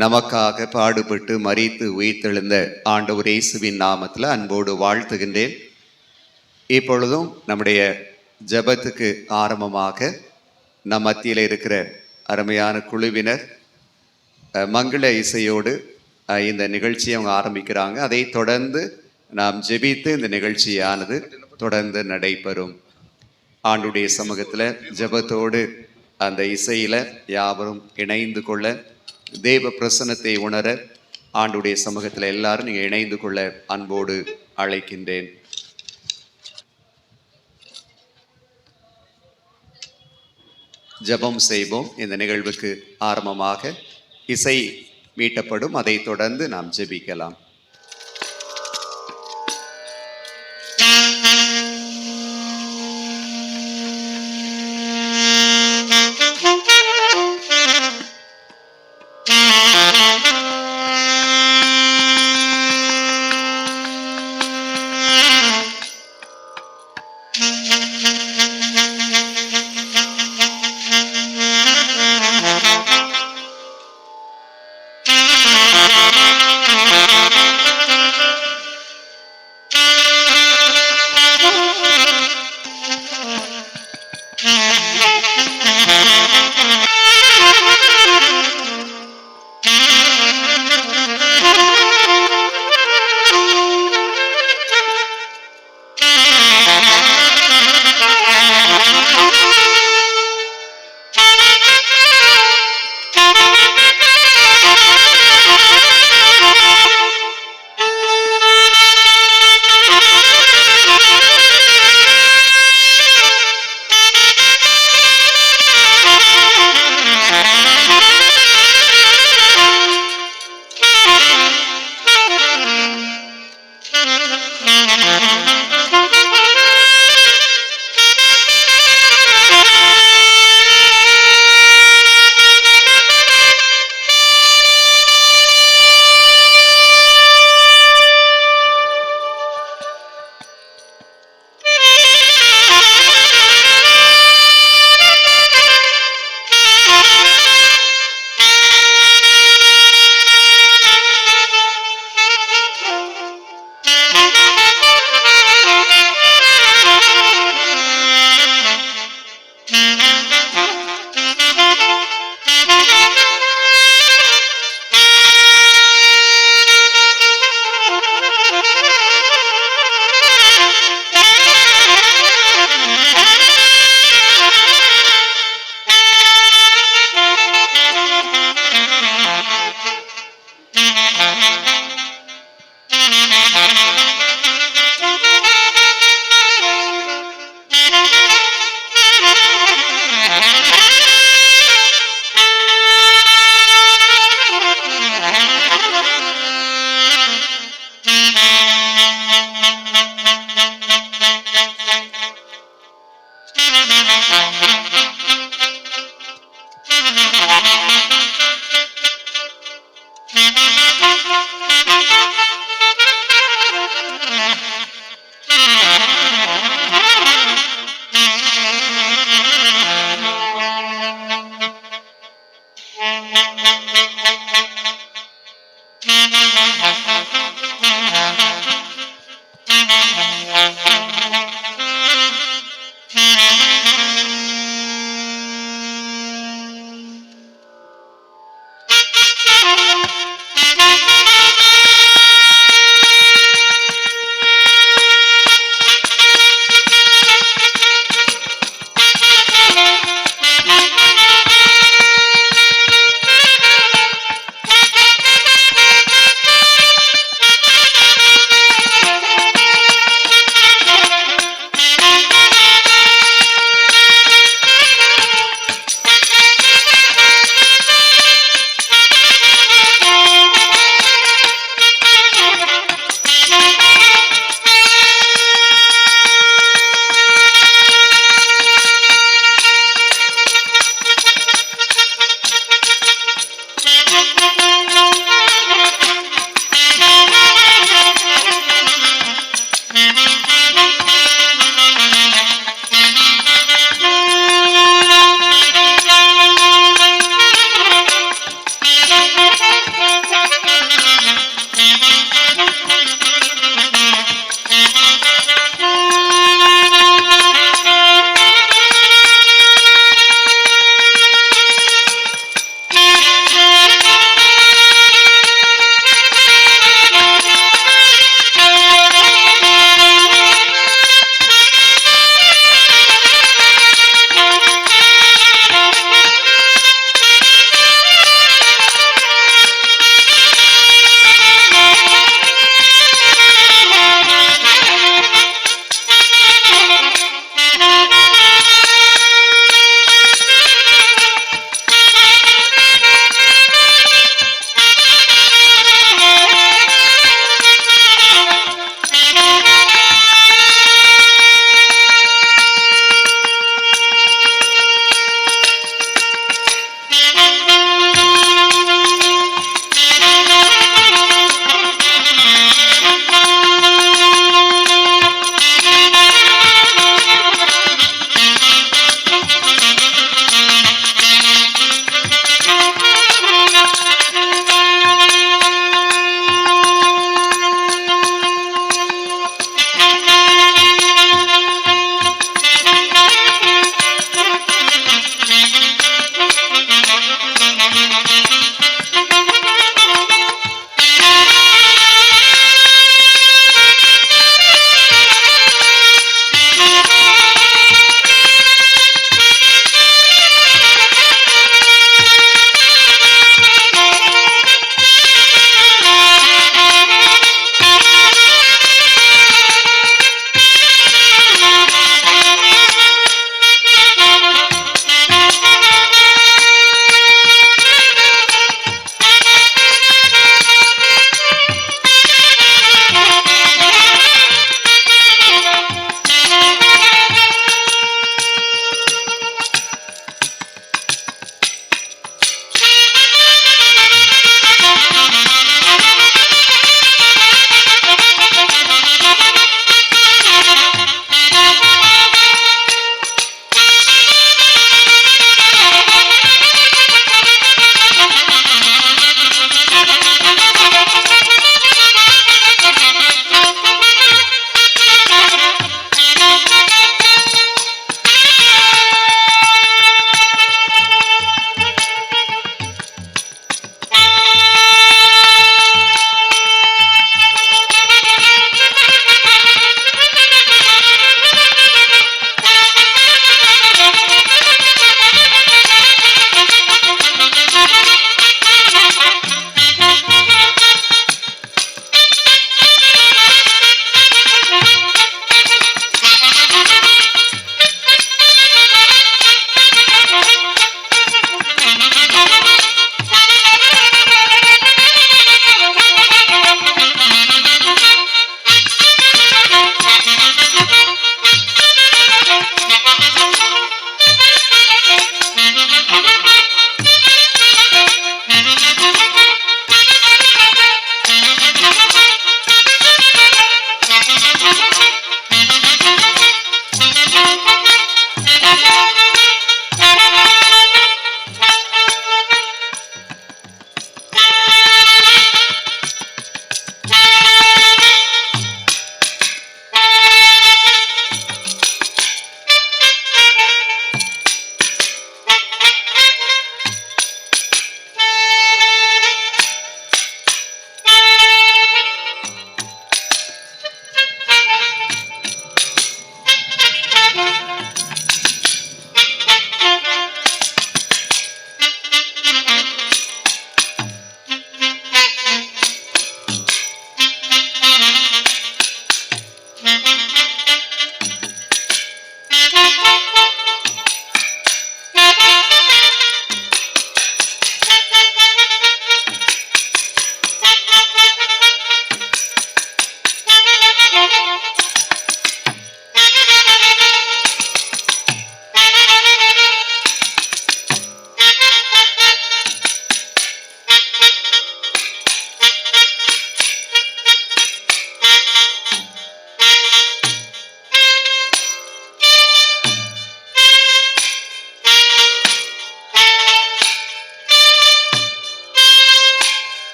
நமக்காக பாடுபட்டு மரித்து உயிர்த்தெழுந்த ஆண்டவர் இயேசுவின் நாமத்தில் அன்போடு வாழ்த்துகின்றேன். இப்பொழுதும் நம்முடைய ஜெபத்துக்கு ஆரம்பமாக நம் மத்தியில் இருக்கிற அருமையான குழுவினர் மங்கள இசையோடு இந்த நிகழ்ச்சியை அவங்க ஆரம்பிக்கிறாங்க. அதை தொடர்ந்து நாம் ஜெபித்து இந்த நிகழ்ச்சியானது தொடர்ந்து நடைபெறும். ஆண்டுடைய சமூகத்தில் ஜெபத்தோடு அந்த இசையில் யாவரும் இணைந்து கொள்ள, தேவ பிரசன்னத்தை உணர ஆண்டுடைய சமூகத்தில் எல்லாரும் நீங்கள் இணைந்து கொள்ள அன்போடு அழைக்கின்றேன். ஜெபம் செய்வோம். இந்த நிகழ்வுக்கு ஆரம்பமாக இசை மீட்டப்படும். அதை தொடர்ந்து நாம் ஜெபிக்கலாம்.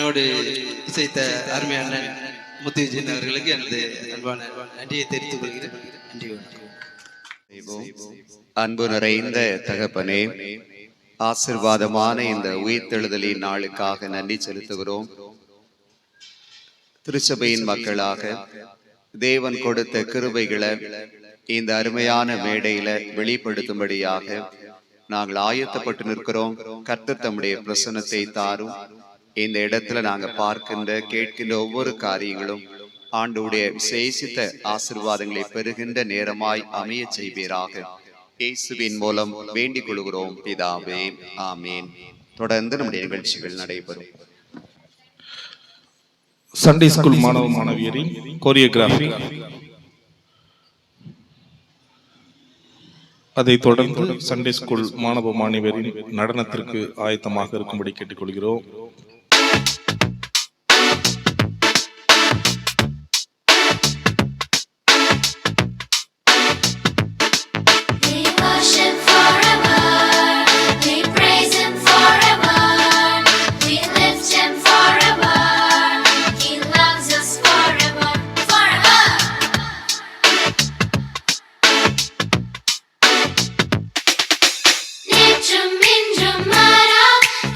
என்னோடு இசைத்த அருமையான முத்து விஜயன் அவர்களுக்கு எனது அன்பான நன்றியை தெரிவித்துக் கொள்கிறேன். நன்றி. அன்பு நிறைந்த தகப்பனே, ஆசிர்வாதமான இந்த உயிர்த்தெழுதலின் நாளுக்காக நன்றி செலுத்துகிறோம். திருச்சபையின் மக்களாக தேவன் கொடுத்த கிருபைகளை இந்த அருமையான மேடையில வெளிப்படுத்தும்படியாக நாங்கள் ஆயத்தப்பட்டு நிற்கிறோம். கர்த்தர் தம்முடைய பிரசன்னத்தை தாரும். இந்த இடத்துல நாங்க பார்க்கின்ற கேட்கின்ற ஒவ்வொரு காரியங்களும் ஆண்டவருடைய விசேஷித்த ஆசீர்வாதங்களை பெறுகின்ற நேரமாய் அமைய செய்வீராக. இயேசுவின் மூலம் வேண்டிக் கொள்கிறோம் பிதாவே, ஆமீன். தொடர்ந்து நம்முடைய நிகழ்ச்சிகள் நடைபெறும். சண்டே ஸ்கூல் மாணவ மாணவியரின் கோரியோகிராஃபி, அதைத் தொடர்ந்து சண்டே ஸ்கூல் மாணவ மாணவியரின் நடனத்திற்கு ஆயத்தமாக இருக்கும்படி கேட்டுக்கொள்கிறோம்.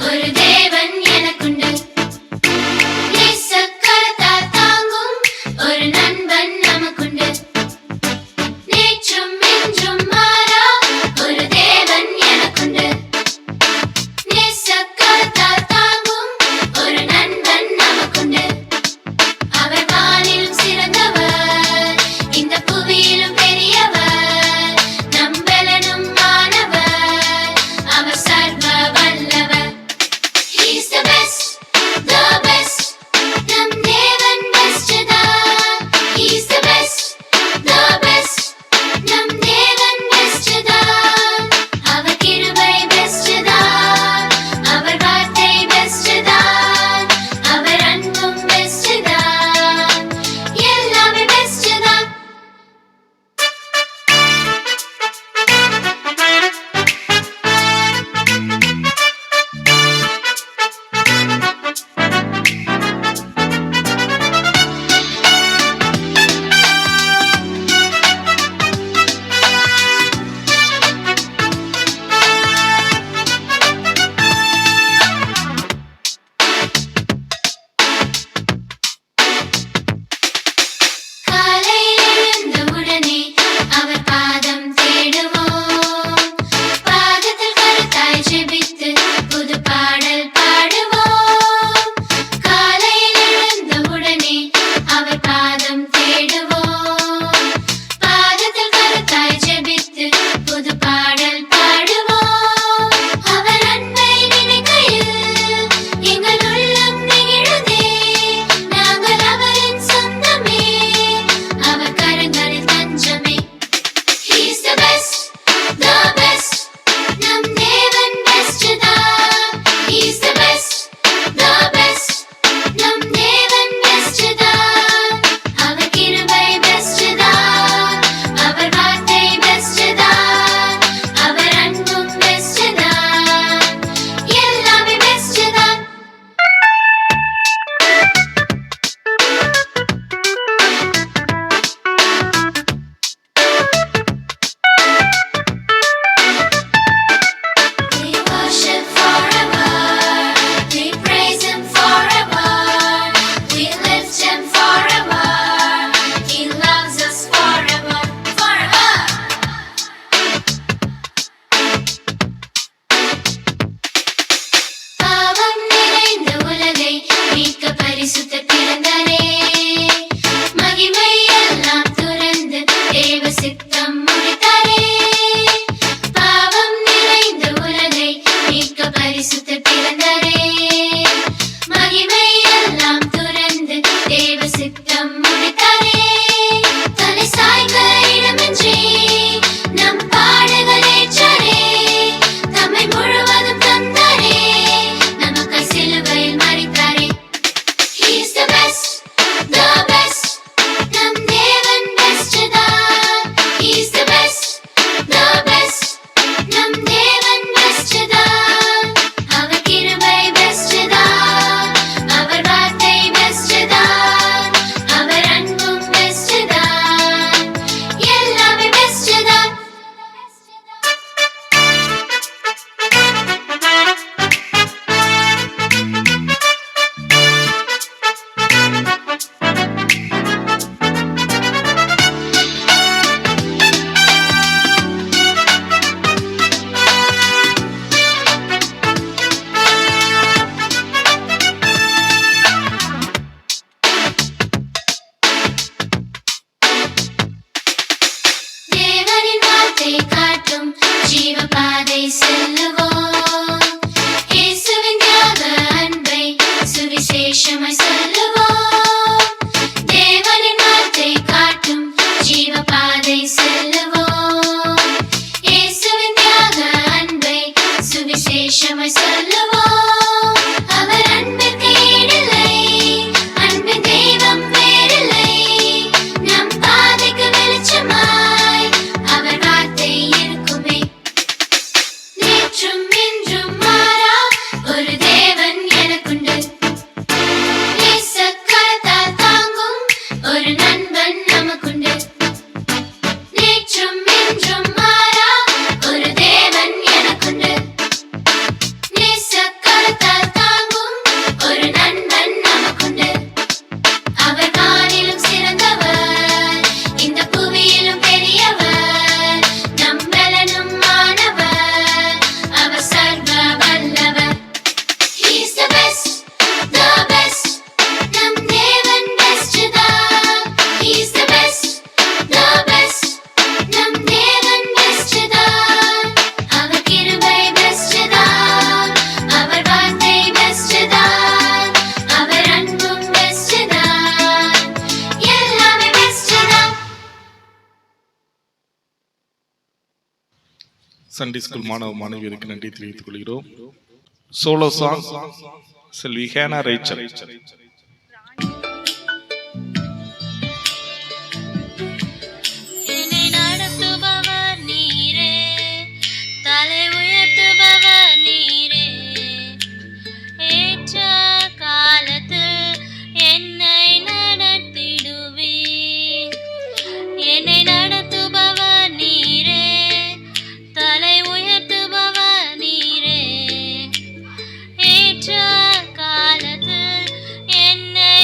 ஒரு தேவன் எனக்குண்டு. சுவிசேஷமாய் சொல்லுவோம். தேவனின் வார்த்தை காட்டும் ஜீவபாதை செல்லுவோம். இயேசுவின் தியாக அன்பை சுவிசேஷமாய் சொல்லுவோம். அவர் அன்பிற்கு ஈடில்லை, அன்பின் தெய்வம் வேறில்லை. நம் பாதைக்கு வெளிச்சமாய் அவர் வார்த்தை இருக்குமே. நேற்றும் இன்றும் மாறா ஒரு தேவன் எனக்குண்டு. நேசக்கரத்தால் தாங்கும் ஒரு நண்பன் நமக்குண்டு. நேற்றும் இன்றும் மாறா ஒரு தேவன் எனக்குண்டு. நேசக்கரத்தால் தாங்கும் ஒரு நண்பன் நமக்குண்டு. அவர் வானிலும் சிறந்தவர், இந்த புவியிலும் பெரியவர், நம் பலனும் ஆனவர், அவர் சர்வ வல்லவர். He is the best, the best, நம் தேவன் best தான். He is the best, the best, நம் தேவன் best தான். அவர் கிருபை best தான், அவர் வார்த்தை best தான், அவர் அன்பும் best தான், எல்லாமே best தான். சண்டே ஸ்கூல் மாணவ மாணவியருக்கு நன்றி தெரிவித்துக் கொள்கிறோம். சோலோ சாங் செல்வி ஹேனா ரேச்சல். என்னை நடத்துபவர் நீரே, தலை உயர்த்துபவர் நீரே. ஏற்ற காலத்தில் என்னை நடத்திடுவீர். என்னை நடத்துபவர் நீரே, தலை உயர்த்துபவர் நீரே. ஏற்ற காலத்தில் என்னை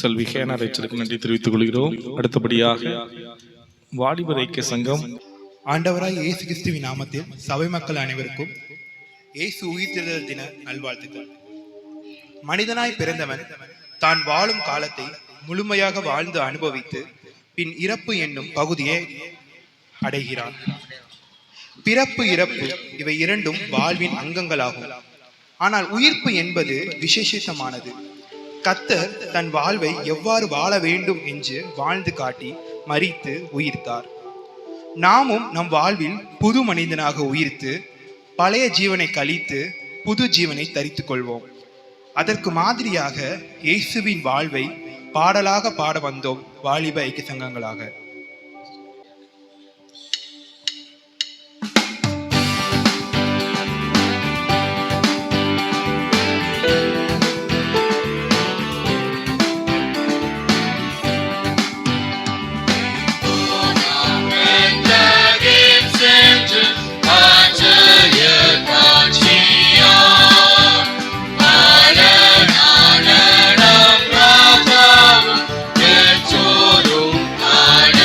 செல்வி ஹேனா ரைச்சலுக்கு நன்றி தெரிவித்துக் கொள்கிறோம். அடுத்தபடியாக வாலிபர் ஐக்கிய சங்கம் ஆண்டவராய் இயேசு கிறிஸ்துவின் நாமத்தில் சபை மக்கள் அனைவருக்கும் இயேசு உயிர்த்தெழுதல் தின நல்வாழ்த்துக்கள். மனிதனாய் பிறந்தவன் தான் வாழும் காலத்தை முழுமையாக வாழ்ந்து அனுபவித்து பின் இறப்பு என்னும் பகுதியை அடைகிறான். பிறப்பு இறப்பு இவை இரண்டும் வாழ்வின் அங்கங்களாகும். ஆனால் உயிர்ப்பு என்பது விசேஷமானது. கர்த்தர் தன் வாழ்வை எவ்வாறு வாழ வேண்டும் என்று வாழ்ந்து காட்டி மரித்து உயிர்த்தார். நாமும் நம் வாழ்வில் புது மனிதனாக உயிர்த்து பழைய ஜீவனை கழித்து புது ஜீவனை தரித்துக் கொள்வோம். அதற்கு மாதிரியாக இயேசுவின் வாழ்வை பாடலாக பாட வந்தோம் வாலிப ஐக்கிய சங்கங்களாக. ஆட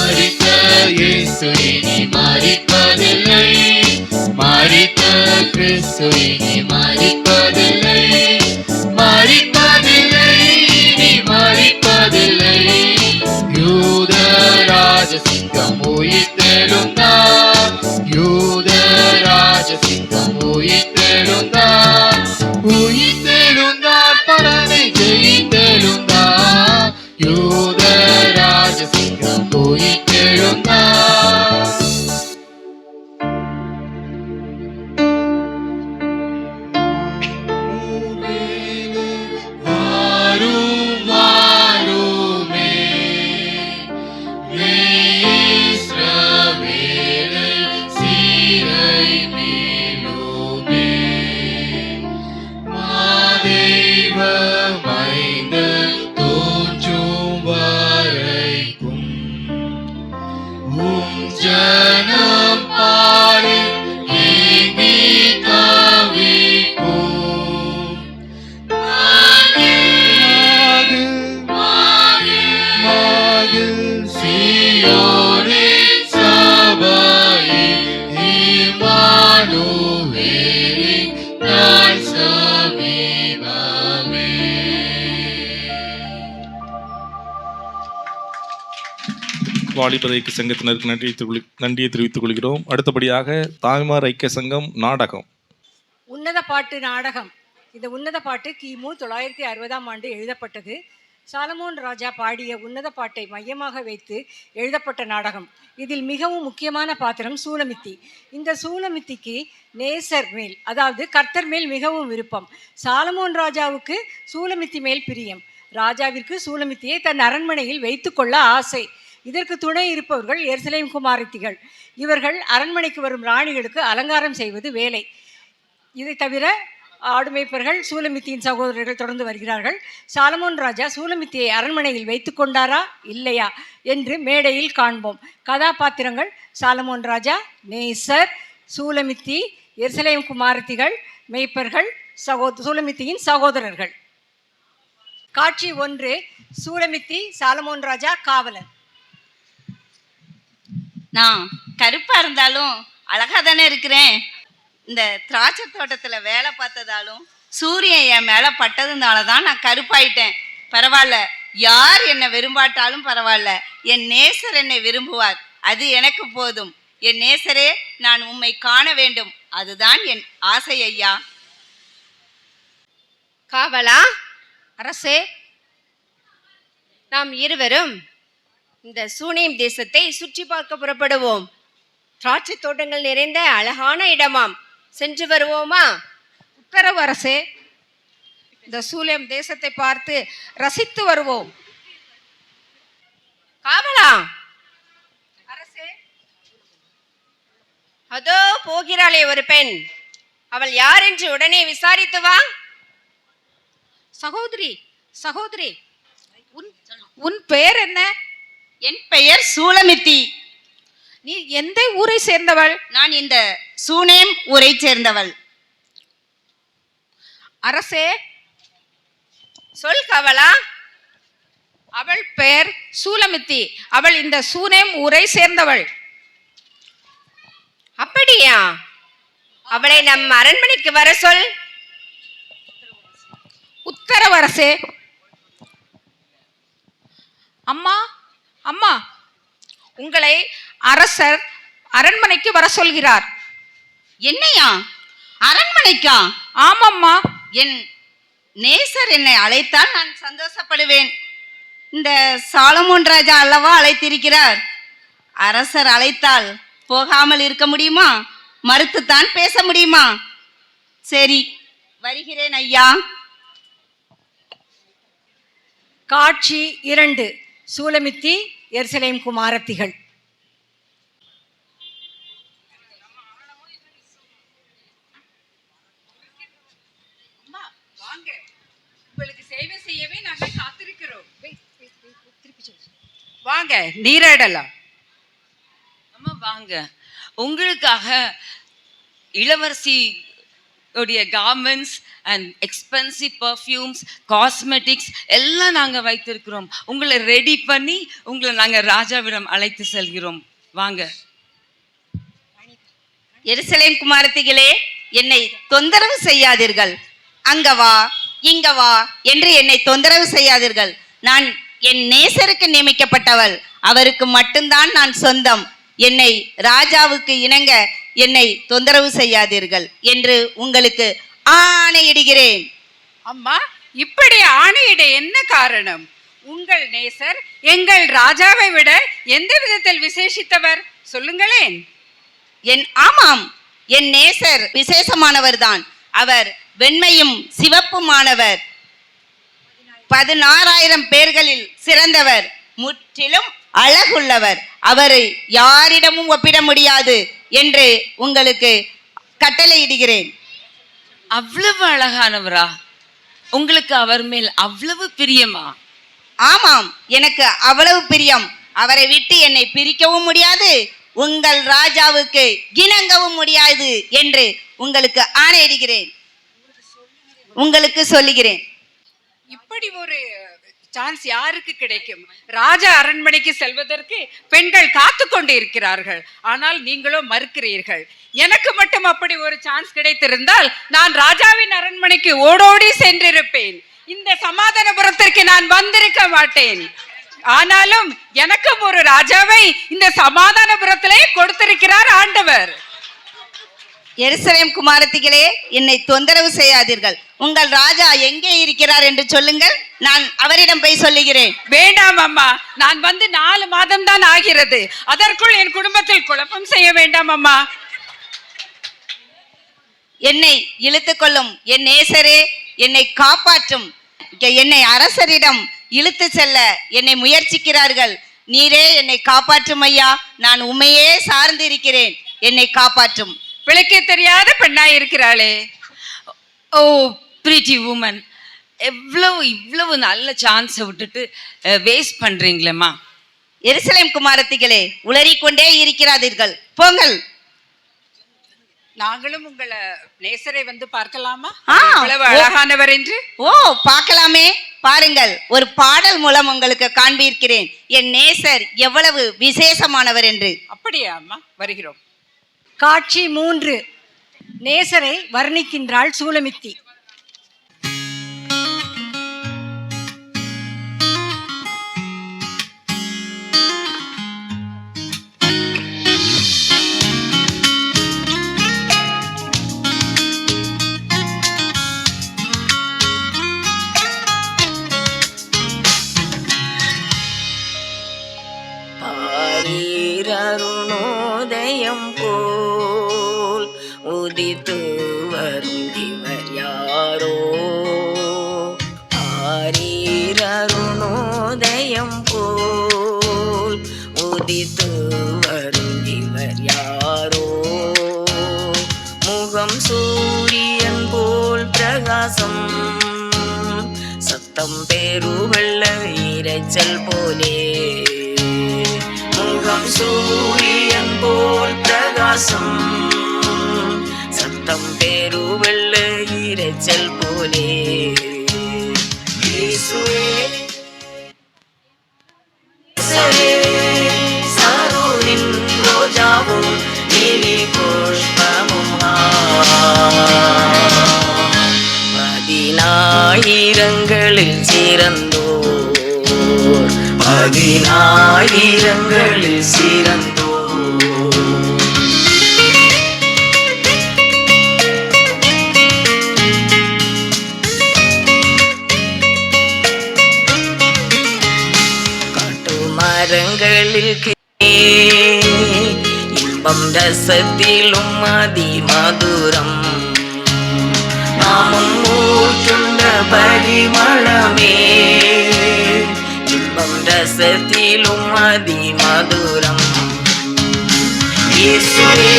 மரித்த இயேசு இனி மரிப்பதில்லை, மரித்த கிறிஸ்து இனி மரிப்பதில்லை, மரிப்பதில்லை, இனி மரிப்பதில்லை. யூத ராஜசிங்கம் உயிர்த்தெழுந்தார், யூத ராஜசிங்கம் உயிர்த்தெழுந்தார், உயிர்த்தெழுந்தார், பரனை ஜெயித்தெழுந்தார், யூத ராஜசிங்கம் உயிர்த்தெழுந்தார். வாரும் வாருமே, இஸ்ரவேலை சீரை மீளுமே. மாதேவ மைந்தன் தோன்றும் வரைக்கும் ஜனம் பாடி ஏங்கி தவிக்கும். சீயோனின் சபையில் இம்மானுவேலின் நாள் சமீபமே. வாலிபர் ஐக்கிய சங்கத்தினருக்கு நன்றியை தெரிவித்துக் கொள்கிறோம். அடுத்தபடியாக தாய்மார் ஐக்கிய சங்கம் நாடகம். உன்னத பாட்டு நாடகம். இந்த உன்னத பாட்டு கிமு 960 எழுதப்பட்டது. சாலமோன் ராஜா பாடிய உன்னத பாட்டை மையமாக வைத்து எழுதப்பட்ட நாடகம். இதில் மிகவும் முக்கியமான பாத்திரம் சூலமித்தி. இந்த சூலமித்திக்கு நேசர் மேல், அதாவது கர்த்தர் மேல் மிகவும் விருப்பம். சாலமோன் ராஜாவுக்கு சூலமித்தி மேல் பிரியம். ராஜாவிற்கு சூலமித்தியை தன் அரண்மனையில் வைத்து கொள்ள ஆசை. இதற்கு துணை இருப்பவர்கள் எருசலேம் குமாரத்திகள். இவர்கள் அரண்மனைக்கு வரும் ராணிகளுக்கு அலங்காரம் செய்வது வேலை. இதை தவிர ஆடுமைப்பர்கள் சூலமித்தியின் சகோதரர்கள் தொடர்ந்து வருகிறார்கள். சாலமோன் ராஜா சூலமித்தியை அரண்மனையில் வைத்து கொண்டாரா இல்லையா என்று மேடையில் காண்போம். கதாபாத்திரங்கள் சாலமோன் ராஜா, நேசர், சூலமித்தி, எருசலேம் குமாரத்திகள், மேய்ப்பர்கள், சூலமித்தியின் சகோதரர்கள். காட்சி 1. சூலமித்தி, சாலமோன் ராஜா காவலர். நான் கருப்பா இருந்தாலும் அழகா தானே இருக்கிறேன். இந்த திராட்சை தோட்டத்துல வேலை பார்த்ததாலும் சூரியன் என் மேல பட்டதுனால தான் நான் கருப்பாயிட்டேன். பரவாயில்ல, யார் என்னை விரும்பாட்டாலும் பரவாயில்ல, என் நேசர் என்னை விரும்புவார், அது எனக்கு போதும். என் நேசரே, நான் உம்மை காண வேண்டும், அதுதான் என் ஆசை ஐயா. காவலா, அரசே, நாம் இருவரும் இந்த சூனேம் தேசத்தை சுற்றி பார்க்க புறப்படுவோம். திராட்சை தோட்டங்கள் நிறைந்த அழகான இடமாம், சென்று வருவோமா? உத்தரவு அரசே. இந்த சூலேம் தேசத்தை பார்த்து ரசித்து வருவோம். காவலா, அரசே, அதோ போகிறாளே ஒரு பெண், அவள் யார் என்று உடனே விசாரித்து வா. சகோதரி, சகோதரி, உன் பெயர் என்ன? என் பெயர் சூலமித்தி. நீ எந்த ஊரை சேர்ந்தவள்? நான் இந்த சூனேம் ஊரை சேர்ந்தவள். அரசே, சொல் காவலா. அவள் பெயர் சூலமித்தி. அவள் இந்த சூனேம் ஊரை சேர்ந்தவள். அப்படியா? அவளை நம் அரண்மனைக்கு வர சொல். உத்தரவு அரசே. அம்மா, அம்மா, உங்களை அரசர் அரண்மனைக்கு வர சொல்கிறார். என்னையா? அரண்மனைக்கா? ஆமம்மா. என் நேசர் என்னை அழைத்தால் நான் சந்தோஷப்படுவேன். இந்த சாலமோன் ராஜா அல்லவா அழைத்திருக்கிறார். அரசர் அழைத்தால் போகாமல் இருக்க முடியுமா? மறுத்துத்தான் பேச முடியுமா? சரி, வருகிறேன் ஐயா. காட்சி 2. சூலமித்தி, எருசலேம் குமாரத்திகள். உங்களுக்கு சேவை செய்யவே நாங்கள் காத்திருக்கிறோம். வாங்க, நீராடலாம். அம்மா வாங்க, உங்களுக்காக இளவரசி உடைய garments and expensive perfumes, cosmetics எல்லாம் நாங்கள் வைத்திருக்கிறோம். உங்களை ரெடி பண்ணி உங்களை நாங்கள் ராஜாவிடம் அழைத்து செல்கிறோம். வாங்க. எருசலேம் குமாரத்திகளே, என்னை தொந்தரவு செய்யாதீர்கள். அங்க வா, இங்க வா என்று என்னை தொந்தரவு செய்யாதீர்கள். நான் என் நேசருக்கு நியமிக்கப்பட்டவள், அவருக்கு மட்டும்தான் நான் சொந்தம். என்னை ராஜாவுக்கு இணங்க என்னை தொந்தரவு செய்யாதீர்கள் என்று உங்களுக்கு ஆணையிடுகிறேன். அம்மா, இப்படி ஆணையிட என்ன காரணம்? உங்கள் நேசர் எங்கள் ராஜாவை விட எந்த விதத்தில் விசேஷித்தவர் சொல்லுங்களேன். ஆமாம், என் நேசர் விசேஷமானவர் தான். அவர் வெண்மையும் சிவப்புமானவர், 16,000 பேர்களில் சிறந்தவர், முற்றிலும் அழகுள்ளவர். அவரை யாரிடமும் ஒப்பிட முடியாது என்று உங்களுக்கு கட்டளையிடுகிறேன். அவ்வளவு அழகானவரா? உங்களுக்கு அவர் மேல் அவ்வளவு பிரியமா? ஆமாம், எனக்கு அவ்வளவு பிரியம். அவரை விட்டு என்னை பிரிக்கவும் முடியாது, உங்கள் ராஜாவுக்கு இணங்கவும் முடியாது என்று உங்களுக்கு ஆணையிடுகிறேன், உங்களுக்கு சொல்லுகிறேன். இப்படி ஒரு சான்ஸ் யாருக்கு கிடைக்கும்? ராஜா அரண்மனைக்கு செல்வதற்கு பெண்கள் காத்து கொண்டு இருக்கிறார்கள். ஆனால் நீங்களோ மறுக்கிறீர்கள். எனக்கு மட்டும் அப்படி ஒரு சான்ஸ் கிடைத்திருந்தால் நான் ராஜாவின் அரண்மனைக்கு ஓடோடி சென்றிருப்பேன். இந்த சமாதானபுரத்திற்கு நான் வந்திருக்க மாட்டேன். ஆனாலும் எனக்கும் ஒரு ராஜாவை இந்த சமாதானபுரத்திலே கொடுத்திருக்கிறார் ஆண்டவர். எருசலேம் குமாரத்திகளே, என்னை தொந்தரவு செய்யாதீர்கள். உங்கள் ராஜா எங்கே இருக்கிறார் என்று சொல்லுங்கள், நான் அவரிடம் போய் சொல்லுகிறேன். வேண்டாம் அம்மா, நான் வந்து 4 மாதம் தான் ஆகிறது. அதற்குள் என் குடும்பத்தில் குழப்பம் செய்ய வேண்டாம் அம்மா. என்னை இழுத்துக் கொள்ளும் என் நேசரே, என்னை காப்பாற்றும். என்னை அரசரிடம் இழுத்து செல்ல என்னை முயற்சிக்கிறார்கள். நீரே என்னை காப்பாற்றும் ஐயா, நான் உண்மையே சார்ந்து இருக்கிறேன், என்னை காப்பாற்றும். விளக்கே தெரியாத பெண்ணாய் இருக்கிறாளே. ஓ பிரிட்டி உமன், இவ்வளவு நல்ல சான்ஸை விட்டுட்டு வேஸ்ட் பண்றீங்களேம்மா. எருசலேம் குமாரத்திகளே, உளறிக்கொண்டே இருக்கிறார்கள், போங்கள். நாங்களும் உங்களை நேசரை வந்து பார்க்கலாமா? எவ்வளவு அழகானவர் என்று. ஓ, பார்க்கலாமே. பாருங்கள், ஒரு பாடல் மூலம் உங்களுக்கு காண்பிக்கிறேன் என் நேசர் எவ்வளவு விசேஷமானவர் என்று. அப்படியா அம்மா? வருகிறோம். காட்சி 3. நேசரை வர்ணிக்கின்றாள் சூலமித்தி. அருணோதயம் போல் உதித்து வரும் இவர் யாரோ? அருணோதயம் போல் உதித்து வரும் இவர் யாரோ? முகம் சூரியன் போல் பிரகாசம், சத்தம் பெருவெள்ள இரைச்சல் போலே. முகம் சூரியன் போல் பிரகாசம், சத்தம் பெருவெள்ள இரைச்சல் போலே. சாரோனின் ரோஜாவும் நீலி புஷ்பமும் 10,000ங்களில் சிறந்தோர், 10,000ங்களில் சிறந்தோர். காட்டு மரங்களில் இன்பம் ரசத்திலும் அதிமதுரம், நாமும் ஊற்றுண்ட பரிமளமே. இன்பம் ரசத்திலும் அதிமதுரம். இயேசுவே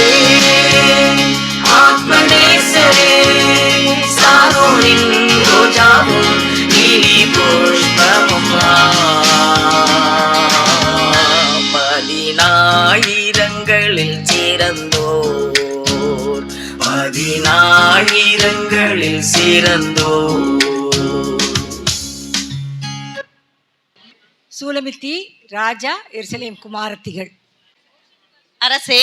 ஆத்மநேசரே, சாரோனின் ரோஜாவும் நீலி புஷ்பமும் 10,000ங்களில் சிறந்தோர், பதினாயிரங்களில் சிறந்தோ. சூலமித்தி, ராஜா, எருசலேம் குமாரத்திகள். அரசே,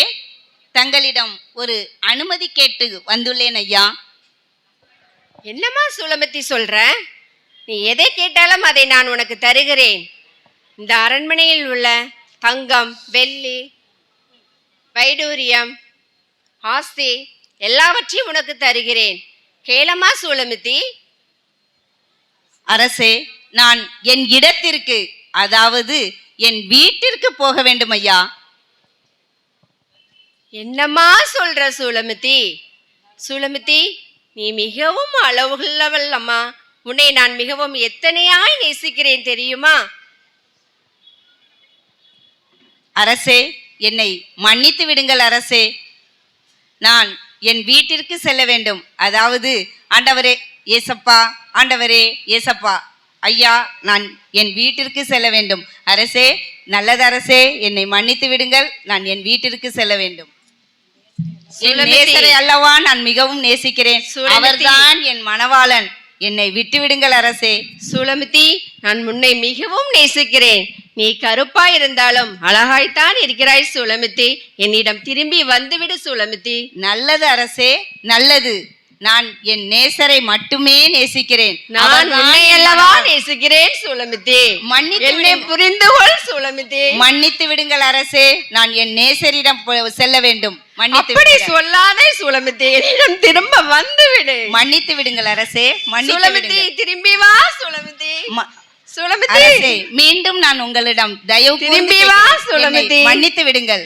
தங்களிடம் ஒரு அனுமதி கேட்டு வந்துள்ளேன் ஐயா. என்னம்மா சூலமத்தி சொல்ற? நீ எதை கேட்டாலும் அதை நான் உனக்கு தருகிறேன். இந்த அரண்மனையில் உள்ள தங்கம், வெள்ளி, வைடூரியம், ஆஸ்தி எல்லாவற்றையும் உனக்கு தருகிறேன். கேளம்மா சூலமித்தி. அரசே, நான் என் இடத்திற்கு, அதாவது என் வீட்டிற்கு போக வேண்டும் ஐயா. என்னம்மா சொல்ற சூலமித்தி? சூலமித்தி, நீ மிகவும் அளவுள்ளவள் அம்மா. உன்னை நான் மிகவும் எத்தனையாய் நேசிக்கிறேன் தெரியுமா? அரசே, என்னை மன்னித்து விடுங்கள் அரசே. நான் என் வீட்டிற்கு செல்ல வேண்டும். அதாவது ஆண்டவரே ஏசப்பா, ஆண்டவரே ஏசப்பா, ஐயா, நான் என் வீட்டிற்கு செல்ல வேண்டும். அரசே, நல்லது அரசே, என்னை மன்னித்து விடுங்கள். நான் என் வீட்டிற்கு செல்ல வேண்டும். என் நேசரை அல்லவா நான் மிகவும் நேசிக்கிறேன். அவர்தான் என் மணவாளன். என்னை விட்டு விடுங்கள் அரசே. சூலமித்தி, நான் உன்னை மிகவும் நேசிக்கிறேன். நீ கருப்பாய் இருந்தாலும் அழகாய்த்தான் இருக்கிறாய் சூலமித்தி. என்னிடம் திரும்பி வந்துவிடு சூலமித்தி. நல்லது அரசே, நல்லது. நான் என் நேசரை மட்டுமே நேசிக்கிறேன். நான் உன்னை அல்லவா நேசிக்கிறேன் சூலமித்தி. என்னை புரிந்து கொள் சூலமித்தி. மன்னித்து விடுங்கள் அரசே. நான் என் நேசரிடம் செல்ல வேண்டும். அப்படி சொல்லாதே சூலமித்தி. என்னிடம் திரும்ப வந்துவிடு. மன்னித்து விடுங்கள் அரசே. சூலமித்தி, திரும்பி வா சூலமித்தி. சூலமித்தி, மீண்டும் நான் உங்களிடம் தயவு திரும்பி வா சூலமித்தி. மன்னித்து விடுங்கள்.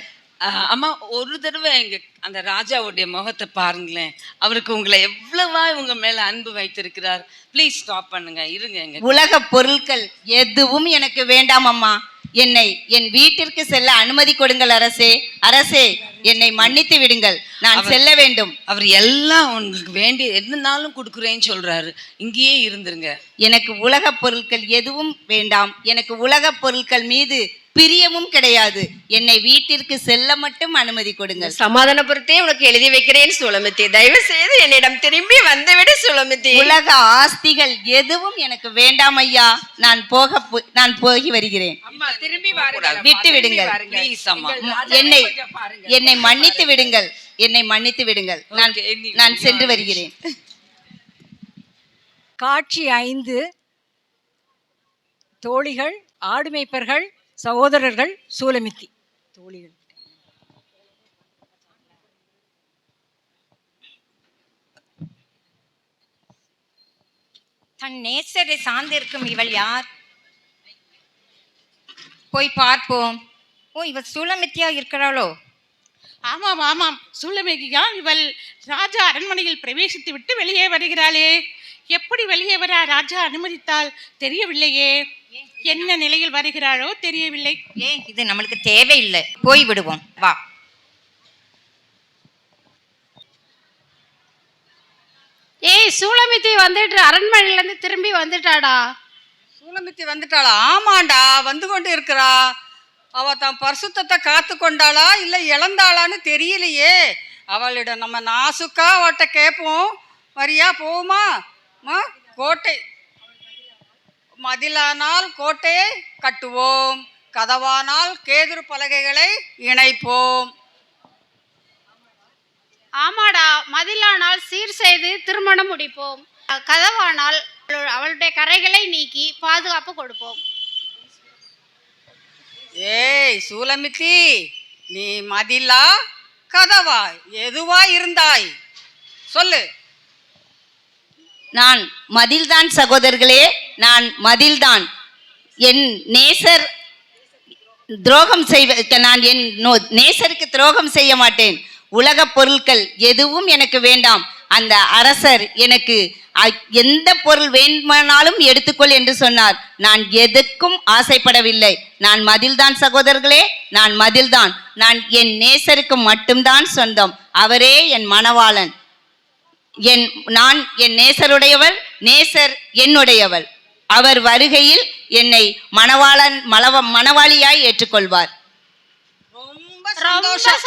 அம்மா, ஒரு தடவை எங்க அந்த ராஜாவுடைய முகத்தை பாருங்களேன். அவருக்கு உங்களை எவ்வளவா உங்க மேல அன்பு வைத்திருக்கிறார். ப்ளீஸ் ஸ்டாப் பண்ணுங்க, இருங்க. எங்க உலக பொருட்கள் எதுவும் எனக்கு வேண்டாம் அம்மா. என்னை என் வீட்டிற்கு செல்ல அனுமதி கொடுங்கள் அரசே. அரசே, என்னை மன்னித்து விடுங்கள். நான் செல்ல வேண்டும். அவர் எல்லாம் உங்களுக்கு வேண்டிய என்னன்னாலும் கொடுக்குறேன்னு சொல்றாரு. இங்கேயே இருந்துருங்க. எனக்கு உலக பொருட்கள் எதுவும் வேண்டாம். எனக்கு உலக பொருட்கள் மீது பிரியமும் கிடையாது. என்னை வீட்டிற்கு செல்ல மட்டும் அனுமதி கொடுங்கள். சமாதானபுரத்தை உனக்கு எழுதி வைக்கிறேன் சூலமித்தி. தயவு செய்து என்னிடம் திரும்பி வந்துவிடு சூலமித்தி. உலக ஆஸ்திகள் எதுவும் எனக்கு வேண்டாம் ஐயா. நான் போகி வருகிறேன். விட்டு விடுங்கள். என்னை மன்னித்து விடுங்கள். என்னை மன்னித்து விடுங்கள். நான் சென்று வருகிறேன். காட்சி 5. தோழிகள், ஆடுமேய்ப்பர்கள், சகோதரர்கள், சூலமித்தி. தோழிகள். தன் நேசரை சார்ந்திருக்கும் இவள் யார்? போய் பார்ப்போம். ஓ, இவள் சூலமித்தியா இருக்கிறாளோ? ஆமாம் ஆமாம், சூலமித்தியா இவள். ராஜா அரண்மனையில் பிரவேசித்து விட்டு வெளியே வருகிறாளே. எப்படி வெளியே வர ராஜா அனுமதித்தால் தெரியவில்லையே. என்ன நிலையில் வருகிறாளோ தெரியவில்லை. இது நம்மளுக்கு தேவையில்லை, போய் விடுவோம், வா. சூலமித்தி வந்துட்டு அரண்மனையில இருந்து திரும்பி வந்துட்டாடா. சூலமித்தி வந்துட்டாளா? ஆமாண்டா, வந்து கொண்டு இருக்கிறா. அவ தான் பரிசுத்தத்தை காத்து கொண்டாளா இல்லை இழந்தாளான்னு தெரியலையே. அவளிடம் நம்ம நாசுக்கா அவட்ட கேட்போம். வரியா, போவோமா? கோட்டை மதிலானால் கோட்டையை கட்டுவோம், கதவானால் கேதுரு பலகைகளை இணைப்போம். ஆமாடா, மதிலானால் சீர் செய்து திருமணம் முடிப்போம், கதவானால் அவளுடைய கரைகளை நீக்கி பாதுகாப்பு கொடுப்போம். ஏய் சூலமித்தி, நீ மதிலா கதவா எதுவா இருந்தாய் சொல்லு. நான் மதில்தான் சகோதரர்களே, நான் மதில்தான். என் நேசர் துரோகம் நான் என் நேசருக்கு துரோகம் செய்ய மாட்டேன். உலக பொருட்கள் எதுவும் எனக்கு வேண்டாம். அந்த அரசர் எனக்கு எந்த பொருள் வேண்டுமானாலும் எடுத்துக்கொள் என்று சொன்னார். நான் எதுக்கும் ஆசைப்படவில்லை. நான் மதில்தான் சகோதரர்களே, நான் மதில்தான். நான் என் நேசருக்கு மட்டும்தான் சொந்தம். அவரே என் மணவாளன். நான் என் நேசருடையவள், நேசர் என்னுடையவள். அவர் வருகையில் என்னை மணவாளியாய் ஏற்றுக்கொள்வார். ரொம்ப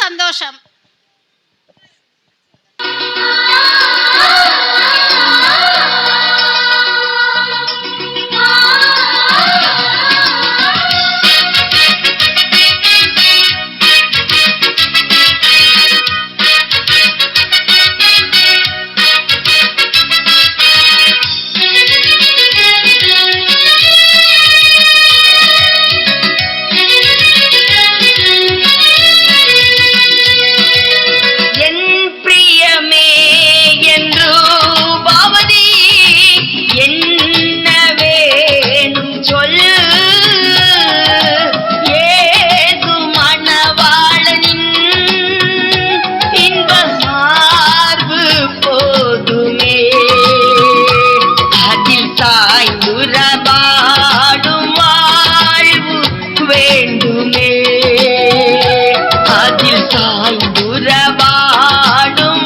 சந்தோஷம். சாய்ந்துறவாடும்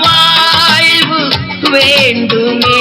வாழ்வு வேண்டுமே.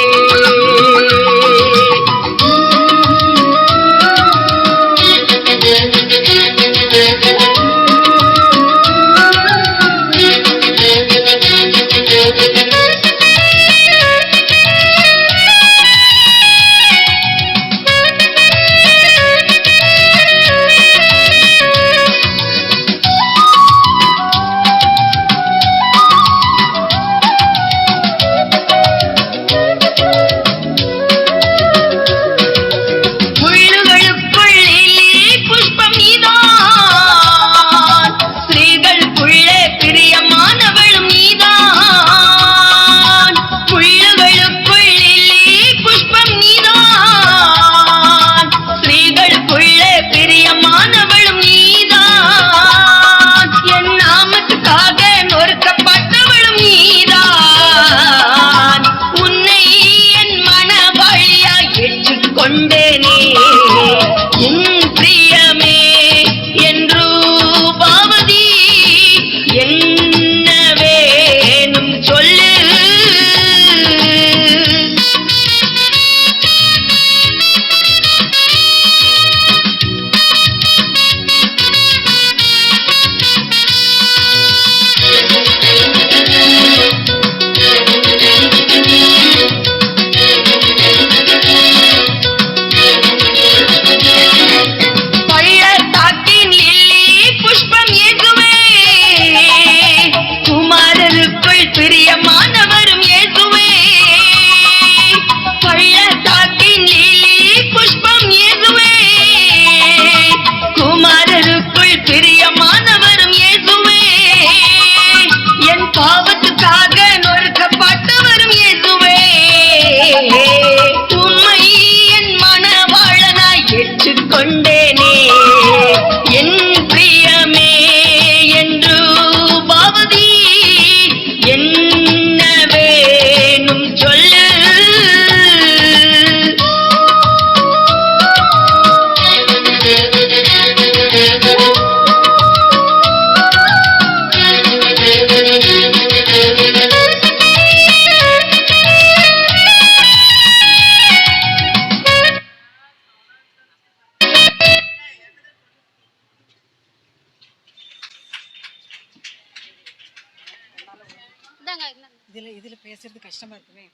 இதுல பேசுறது கஷ்டமா இருக்குமே.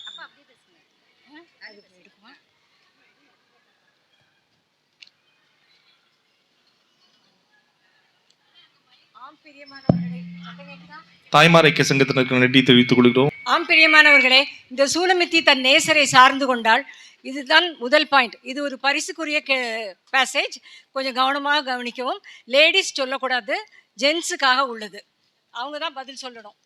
அப்பா அப்படியே பேசுங்க. அது எடுக்குமா? ஆம் பிரியமானவர்களே, தாய்மார் ஐக்கிய சங்கத்தினருக்கு நன்றி தெரிவித்துக் கொள்கிறோம். ஆம் பிரியமானவர்களே, இந்த சூலமித்தி தன் நேசரை சார்ந்து கொண்டாள். இதுதான் முதல் பாயிண்ட். இது ஒரு பரிசுக்குரிய பேசேஜ். கொஞ்சம் கவனமாக கவனிக்கவும். லேடிஸ் சொல்லக்கூடாது, ஜென்ஸுக்காக உள்ளது. அவங்க தான் பதில் சொல்லணும்.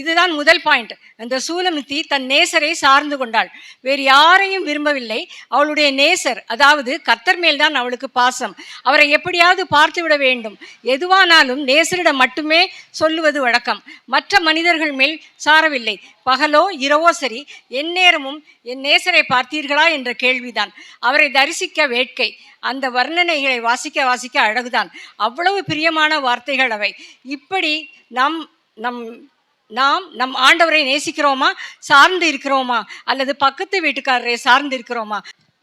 இதுதான் முதல் பாயிண்ட். அந்த சூலமித்தி தன் நேசரை சார்ந்து கொண்டாள். வேறு யாரையும் விரும்பவில்லை. அவளுடைய நேசர், அதாவது கர்த்தர் மேல்தான் அவளுக்கு பாசம். அவரை எப்படியாவது பார்த்து விட வேண்டும். எதுவானாலும் நேசரிடம் மட்டுமே சொல்லுவது வழக்கம். மற்ற மனிதர்கள் மேல் சாரவில்லை. பகலோ இரவோ சரி, எந்நேரமும் என் நேசரை பார்த்தீர்களா என்ற கேள்விதான். அவரை தரிசிக்க வேட்கை. அந்த வர்ணனைகளை வாசிக்க வாசிக்க அழகுதான். அவ்வளவு பிரியமான வார்த்தைகள் அவை. இப்படி நாம் நம் ஆண்டவரை நேசிக்கிறோமா, சார்ந்து இருக்கிறோமா, அல்லது பக்கத்து வீட்டுக்காரரை சார்ந்து இருக்கிறோமா?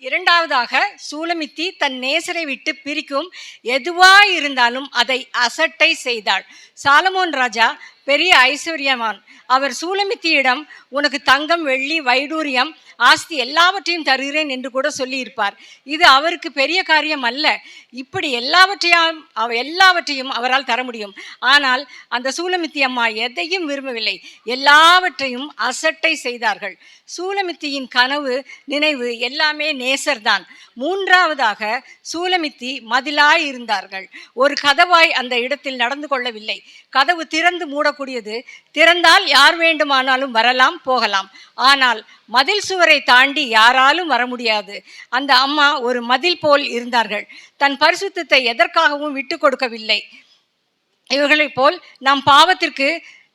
இரண்டாவதாக, சூலமித்தி தன் நேசரை விட்டு பிரிக்கும் எதுவாக இருந்தாலும் அதை அசட்டை செய்தாள். சாலமோன் ராஜா பெரிய ஐஸ்வர்யவான். அவர் சூலமித்தியிடம் உனக்கு தங்கம், வெள்ளி, வைடூரியம், ஆஸ்தி எல்லாவற்றையும் தருகிறேன் என்று கூட சொல்லியிருப்பார். இது அவருக்கு பெரிய காரியம் அல்ல. இப்படி எல்லாவற்றையும் அவரால் தர முடியும். ஆனால் அந்த சூலமித்தி அம்மா எதையும் விரும்பவில்லை. எல்லாவற்றையும் அசட்டை செய்தார்கள். சூலமித்தியின் கனவு, நினைவு எல்லாமே நேசர்தான். மூன்றாவதாக, சூலமித்தி மதிலாய் இருந்தார்கள். ஒரு கதவாய் அந்த இடத்தில் நடந்து கொள்ளவில்லை. கதவு திறந்து மூடக்கூடியது. திறந்தால் யார் வேண்டுமானாலும் வரலாம், போகலாம். ஆனால் மதில் சுவரை தாண்டி யாராலும் வர முடியாது. அந்த அம்மா ஒரு மதில் போல் இருந்தார்கள். தன் பரிசுத்தத்தை எதற்காகவும் விட்டு கொடுக்கவில்லை. இவர்களைப் போல் நாம் பாவத்திற்கு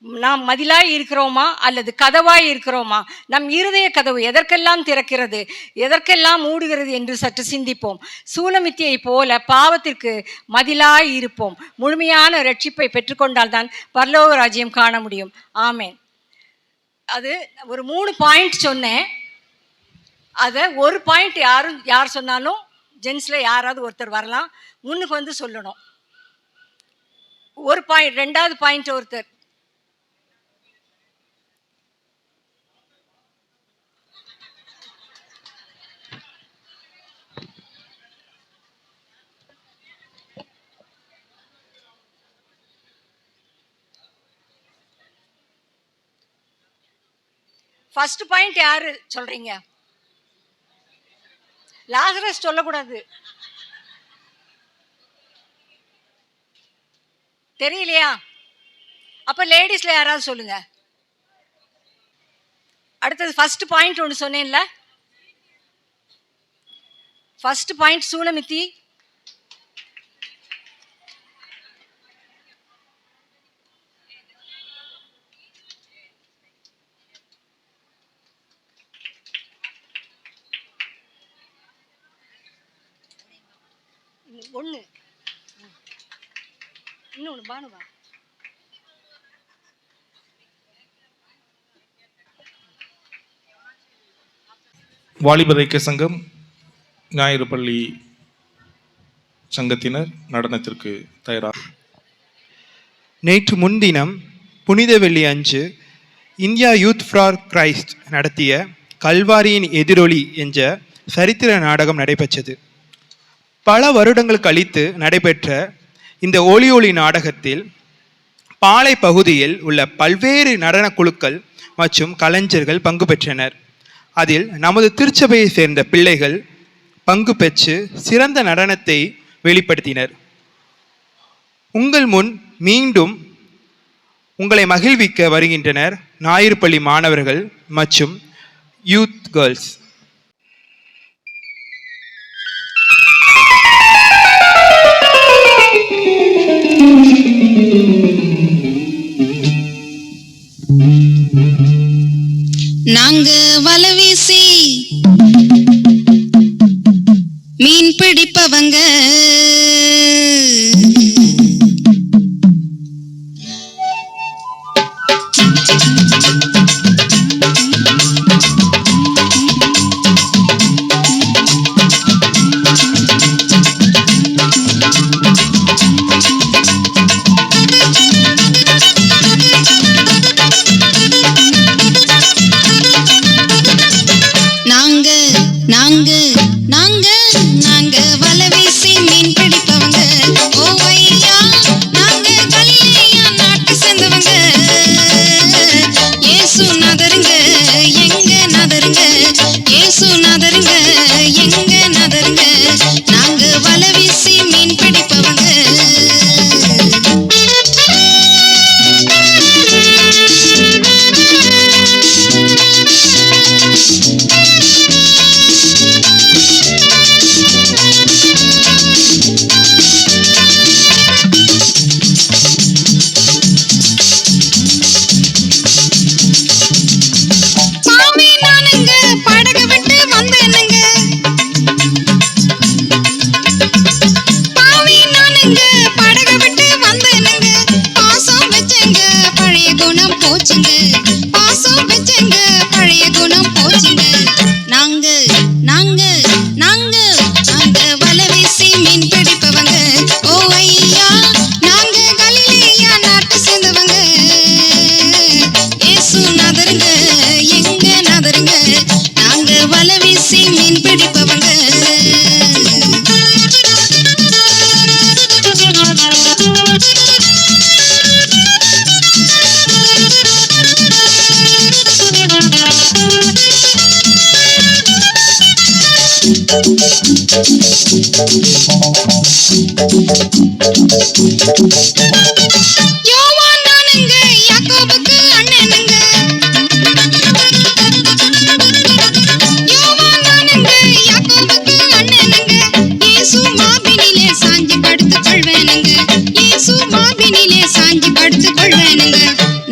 நாம் மதிலாய் இருக்கிறோமா அல்லது கதவாய் இருக்கிறோமா? நம் இருதய கதவு எதற்கெல்லாம் திறக்கிறது, எதற்கெல்லாம் மூடுகிறது என்று சற்று சிந்திப்போம். சூலமித்தியை போல பாவத்திற்கு மதிலாய் இருப்போம். முழுமையான ரட்சிப்பை பெற்றுக்கொண்டால்தான் பரலோக ராஜ்யம் காண முடியும். ஆமேன். அது ஒரு 3 பாயிண்ட் சொன்னேன். அதை ஒரு பாயிண்ட் யார் சொன்னாலும் ஜென்ஸில் யாராவது ஒருத்தர் வரலாம், முன்னுக்கு வந்து சொல்லணும். ஒரு பாயிண்ட், 2வது பாயிண்ட் ஒருத்தர். ஃபர்ஸ்ட் பாயிண்ட் யாரு சொல்றீங்க? லாசரஸ் சொல்லக்கூடாது. தெரியலையா? அப்ப லேடிஸ்ல யாராவது சொல்லுங்க. அடுத்தது ஃபர்ஸ்ட் பாயிண்ட் ஒன்று சொன்னேன்ல, ஃபர்ஸ்ட் பாயிண்ட் சூலமித்தி. ஒன்று இன்னொன்று பானுவா. வாலிபர் ஐக்கிய சங்கம் ஞாயிறு பள்ளி சங்கத்தினர் நடனத்திற்கு தயாராக. நேற்று முன்தினம் புனித வெள்ளி அன்று இந்தியா யூத் ஃபார் கிரைஸ்ட் நடத்திய கல்வாரியின் எதிரொலி என்ற சரித்திர நாடகம் நடைபெற்றது. பல வருடங்கள் கழித்து நடைபெற்ற இந்த ஒளி நாடகத்தில் பாளை பகுதியில் உள்ள பல்வேறு நடன குழுக்கள் மற்றும் கலைஞர்கள் பங்கு பெற்றனர். அதில் நமது திருச்சபையை சேர்ந்த பிள்ளைகள் பங்கு பெற்று சிறந்த நடனத்தை வெளிப்படுத்தினர். உங்கள் முன் மீண்டும் உங்களை மகிழ்விக்க வருகின்றனர் ஞாயிறு பள்ளி மாணவர்கள் மற்றும் யூத் கேர்ள்ஸ். நாங்க வலை வீசி மீன் பிடிப்பவங்க,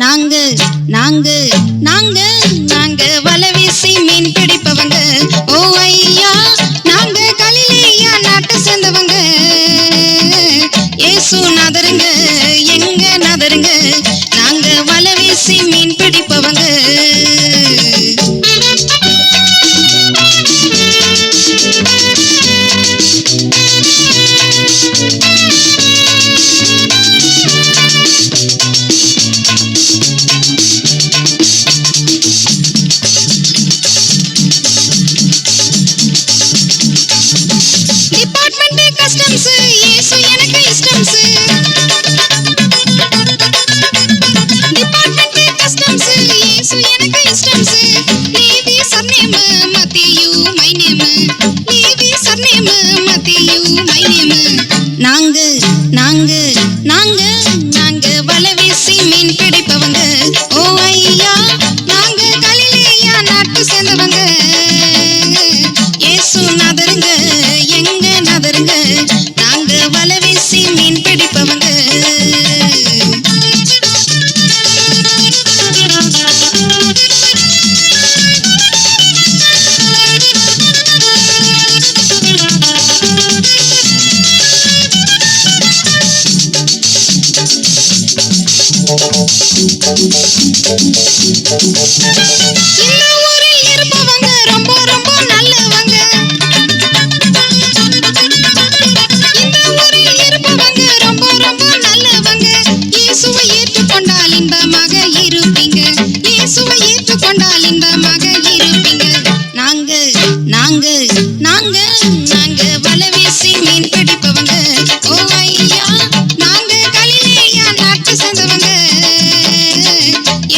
நாங்க நாங்க நாங்க நாங்க வலை வீசி மீன் பிடிப்பவங்க. ஓ ஐயா, நாங்க கலிலேயா நாட்டை சேர்ந்தவங்க. ஏசு நாதருங்க, எங்க நாதருங்க, நாங்க வலை வீசி மீன் பிடிப்பவங்க. டிபார்ட்மெண்ட் கஸ்டம்ஸ், ஏசு எனக்கு இஷ்டம்ஸ். டிபார்ட்மெண்ட் கஸ்டம்ஸ், ஏசு எனக்கு இஷ்டம்ஸ். லேவி சர்நேம் மத்தேயு மை நேம். லேவி சர்நேம் மத்தேயு மை நேம். நாங்க நாங்க நாங்க நாங்க வலை வீசி மீன் பிடிப்பவங்க. ஓ ஐயா, நாங்க கலிலேயா நாட்டை சேர்ந்தவங்க. ஏசு நாதருங்க, எங்க நாதருங்க, நாங்க வலை வீசி மீன் பிடிப்பவங்க. இந்த ஊரில் இருப்பவங்க ரொம்ப ரொம்ப நல்லவங்க. இந்த ஊரில் இருப்பவங்க ரொம்ப ரொம்ப நல்லவங்க. இயேசுவை ஏற்றுக்கொண்டால் இன்பமாக இருப்பீங்க. இயேசுவை ஏற்றுக்கொண்டால் இன்பமாக இருப்பீங்க. நாங்க நாங்க நாங்க நாங்க வலை வீசி மீன் பிடிப்பவங்க. ஓ ஐயா, நாங்க கலிலேயா நாட்டை சேர்ந்தவங்க.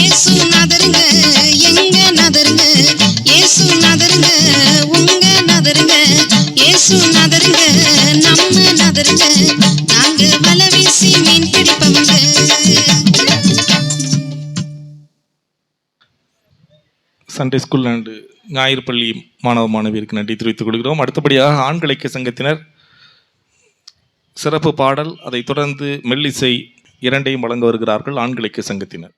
ஏசு நாதருங்க, எங்க நாதருங்க, ஏசு நாதருங்க, உங்க நாதருங்க, ஏசு நாதருங்க, நம்ம நாதருங்க, நாங்க வலை வீசி மீன் பிடிப்பவங்க. சண்டே ஸ்கூல் அண்டு ஞாயிறு பள்ளி மாணவ மாணவியருக்கு நன்றி தெரிவித்துக் கொள்கிறோம். அடுத்தபடியாக ஆண்கள் ஐக்கிய சங்கத்தினர் சிறப்பு பாடல், அதைத் தொடர்ந்து மெல்லிசை இரண்டையும் வழங்க வருகிறார்கள் ஆண்கள் ஐக்கிய சங்கத்தினர்.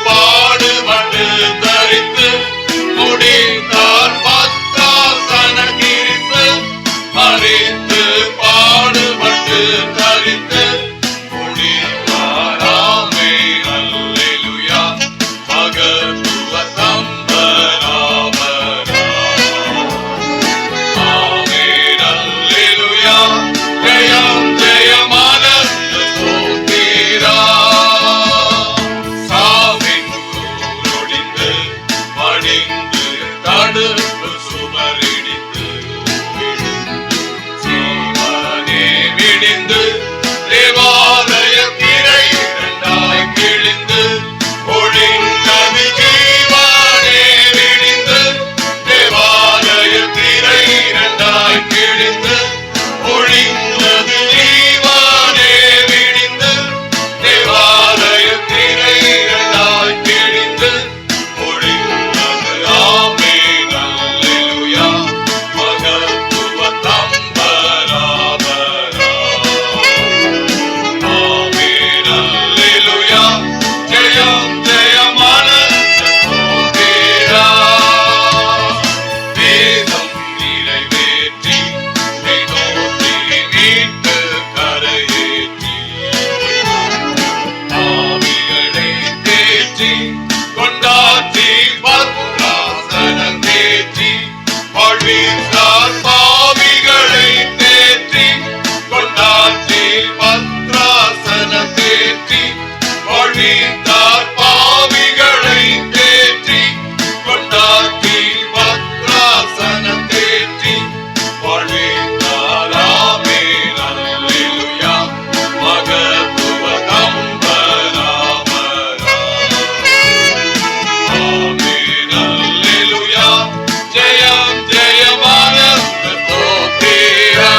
பாடுபட்டு தரித்து முடித்தார் மீட்டார் பாவிகளை தேற்றி கொண்டாட்டி பத்ராசனம் தேற்றி வாழ்வித்தார். ஆமென் அல்லேலூயா மகத்துவ கம்பராமரா. ஆமென் அல்லேலூயா ஜெயம் ஜெயமான ஸ்தோத்திரா.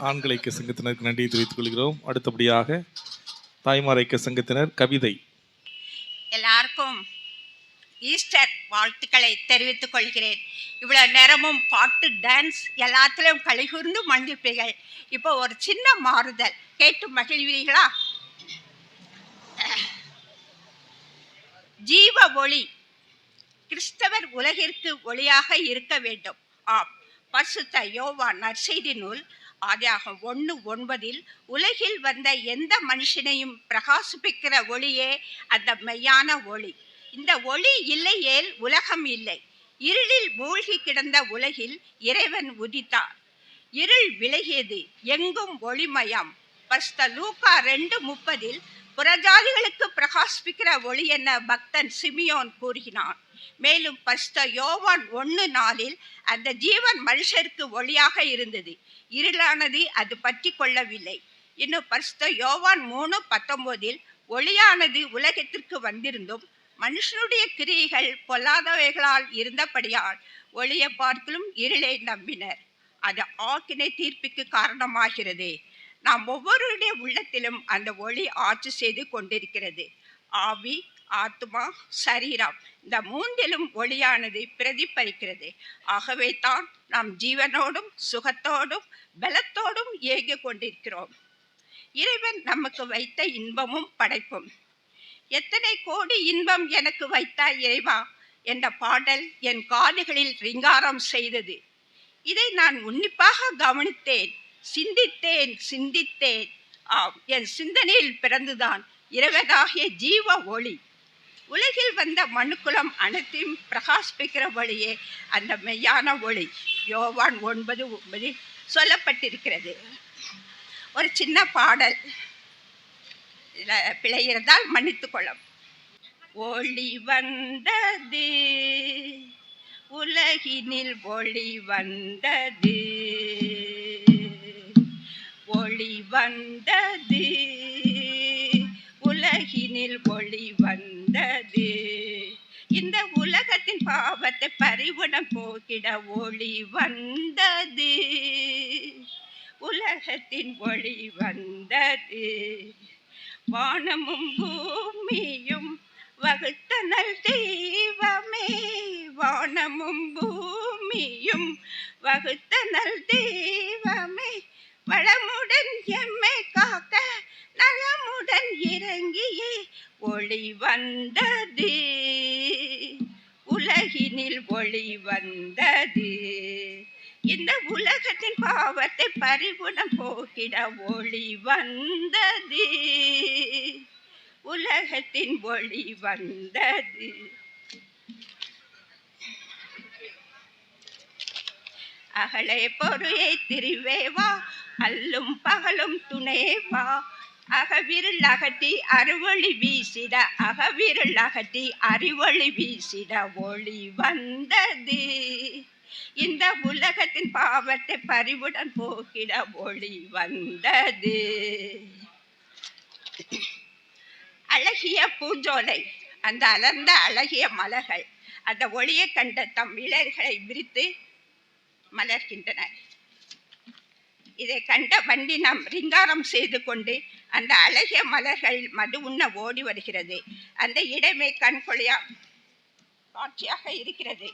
ஆண்கள் ஐக்கிய சங்கத்தினருக்கு நன்றி தெரிவித்துக் கொள்கிறோம். அடுத்தபடியாக தாய்மார் ஐக்கிய சங்கத்தினர் கவிதை. எல்லாருக்கும் ஈஸ்டர் வாழ்த்துக்களை தெரிவித்துக் கொள்கிறேன். இவ்வளோ நேரமும் பாட்டு, டான்ஸ் எல்லாத்துலேயும் கலிகூர்ந்து மகிழ்ப்பீர்கள். இப்போ ஒரு சின்ன மாறுதல் கேட்டு மகிழ்வீர்களா? ஜீவ ஒளி. கிறிஸ்தவர் உலகிற்கு ஒளியாக இருக்க வேண்டும். ஆம், பரிசுத்த யோவான் நற்செய்தி நூல் ஆதியாகமம் 1:9 உலகில் வந்த எந்த மனுஷனையும் பிரகாசிப்பிக்கிற ஒளியே அந்த மெய்யான ஒளி. இந்த ஒளி இல்லையேல் உலகம் இல்லை. இருளில் மூழ்கி கிடந்த உலகில் இறைவன் உதித்தார். இருள் விலகியது, எங்கும் ஒளிமயம். பரிசுத்த லூக்கா 2:30 புறஜாதிகளுக்கு பிரகாசிப்பிக்கிற ஒளி என பக்தன் சிமியோன் கூறுகிறான். மேலும் பரிசுத்த யோவான் 1:4 அந்த ஜீவன் மனுஷருக்கு ஒளியாக இருந்தது, இருளானது அது பற்றி கொள்ளவில்லை. இன்னும் பரிசுத்த யோவான் 3:19 ஒளியானது உலகத்திற்கு வந்திருந்தும் மனுஷனுடைய கிரியைகள் பொல்லாதவைகளால் இருந்தபடியால் ஒளியை பார்க்கலும் இருளை நம்பினர். அது ஆக்கினை தீர்ப்புக்கு காரணமாகிறது. நாம் ஒவ்வொருடைய உள்ளத்திலும் அந்த ஒளி ஆட்சி செய்து கொண்டிருக்கிறது. ஆவி, ஆத்மா, சரீரம் இந்த மூன்றிலும் ஒளியானது பிரதிபலிக்கிறது. ஆகவே தான் நாம் ஜீவனோடும் சுகத்தோடும் பலத்தோடும் இயங்கி கொண்டிருக்கிறோம். இறைவன் நமக்கு வைத்த இன்பமும் படைப்பும். எத்தனை கோடி இன்பம் எனக்கு வைத்தாய் இறைவா என்ற பாடல் என் காதுகளில் ரிங்காரம் செய்தது. இதை நான் உன்னிப்பாக கவனித்தேன், சிந்தித்தேன். ஆம், என் சிந்தனையில் பிறந்துதான் இறைவனாகிய ஜீவ ஒளி. உலகில் வந்த மனுக்குலம் அனைத்தையும் பிரகாசிப்பிக்கிற ஒளியே அந்த மெய்யான ஒளி. யோவான் 9:9 சொல்லப்பட்டிருக்கிறது. ஒரு சின்ன பாடல், பிழை இருந்தால் மன்னித்துக் கொள்ளும். ஒளி வந்தது உலகினில், ஒளி வந்தது, ஒளி வந்தது உலகினில், ஒளி வந்தது. இந்த உலகத்தின் பாவத்தை பறிவுடன் போக்கிட ஒளி வந்தது, உலகத்தின் ஒளி வந்தது. வானமும் பூமியும் வகுத்தனல் தெய்வமே, வானமும் பூமியும் வகுத்தனல் தெய்வமே, வளமுடன் எம்மை காக்க நலமுடன் இறங்கியே ஒளி வந்தது, உலகினில் ஒளி வந்தது. இந்த உலகத்தின் பாவத்தை பறிவுடன் போக்கிட ஒளி வந்தது, உலகத்தின் ஒளி வந்தது. அகலே பொருளை திரிவேவா, அல்லும் பகலும் துணைவா, அகவிருள் அகட்டி அறுவழி வீசிட, அகவிருள் அகட்டி அறிவொளி வீசிட ஒளி வந்தது. இந்த உலகத்தின் பாவத்தை பறிவுடன் போக்கிட ஒளி வந்தது. அழகிய பூஞ்சோலை, அந்த அலர்ந்த அழகிய மலர்கள் அந்த ஒளியை கண்ட தம் இளர்களை விரித்து மலர்கின்றன. இதை கண்ட வண்டி நாம் ரிங்காரம் செய்து கொண்டு அந்த அழகிய மலர்களில் மது உண்ண ஓடி வருகிறது. அந்த இடமே கண்கொள்ளையா காட்சியாக இருக்கிறது.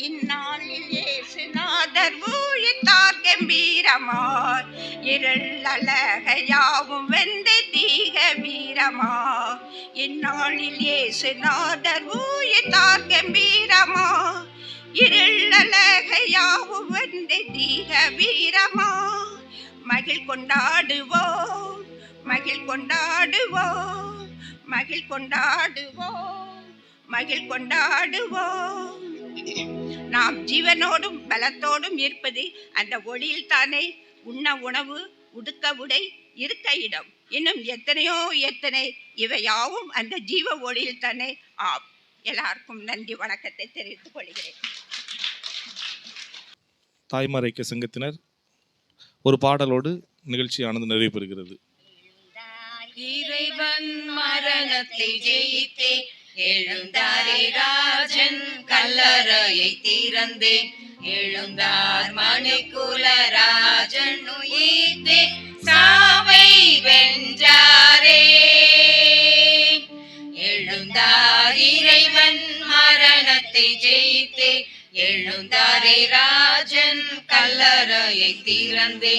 இந்நாளில் இயேசுநாதர் ஊழித்தார் கம்பீரமாய், இருள் அழகையாவும் வெந்து தீக வீரமாய். இந்நாளில் இயேசுநாதர் ஊழித்தார் கம்பீரமாய், இருள் அழகையாவும் வெந்து தீக வீரமாய். மகிழ் கொண்டாடுவோம், மகிழ் கொண்டாடுவோம், மகிழ் கொண்டாடுவோம், மகிழ் கொண்டாடுவோம். நாம் ஜீவனோடும் பலத்தோடும் இருப்பது அந்த ஒளியில் தானே. உண்ண உணவு, உடுக்க உடை, இருக்க இடம், இன்னும் எத்தனை இவையாவும் அந்த ஜீவ ஒளியில் தானே. ஆம், எல்லாருக்கும் நன்றி வணக்கத்தை தெரிவித்துக் கொள்கிறேன். தாய்மார் ஐக்கிய சங்கத்தினர் ஒரு பாடலோடு நிகழ்ச்சியானது நிறைவு பெறுகிறது. இறைவன் மரணத்தை ஜெயித்தே எழுந்தாரே ராஜன் கல்லறையை திறந்தே எழுந்தார் மனுக்குல ராஜன் உயிர்த்தே சாவை வென்றாரே. எழுந்தார் இறைவன் மரணத்தை ஜெயித்தே எழுந்தாரே ராஜன் கல்லறையை திறந்தே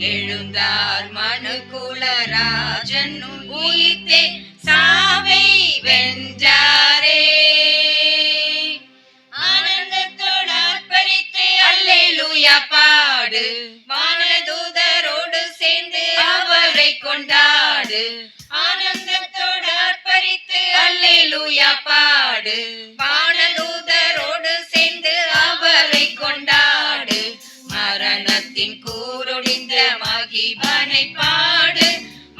எழுந்தார் மனுக்குல ராஜன் உயிர்த்தே சாவை வென்றாரே. ஆனந்தத்தோடு ஆர்ப்பரித்து அல்லேலூயா பாடு வானதூதரோடு சேர்ந்து அவரை கொண்டாடு. ஆனந்தத்தோடு ஆர்ப்பரித்து அல்லேலூயா பாடு வானதூதரோடு சேர்ந்து அவரை கொண்டாடு. மரணத்தின் கூரொழிந்த மகிபனை பாடு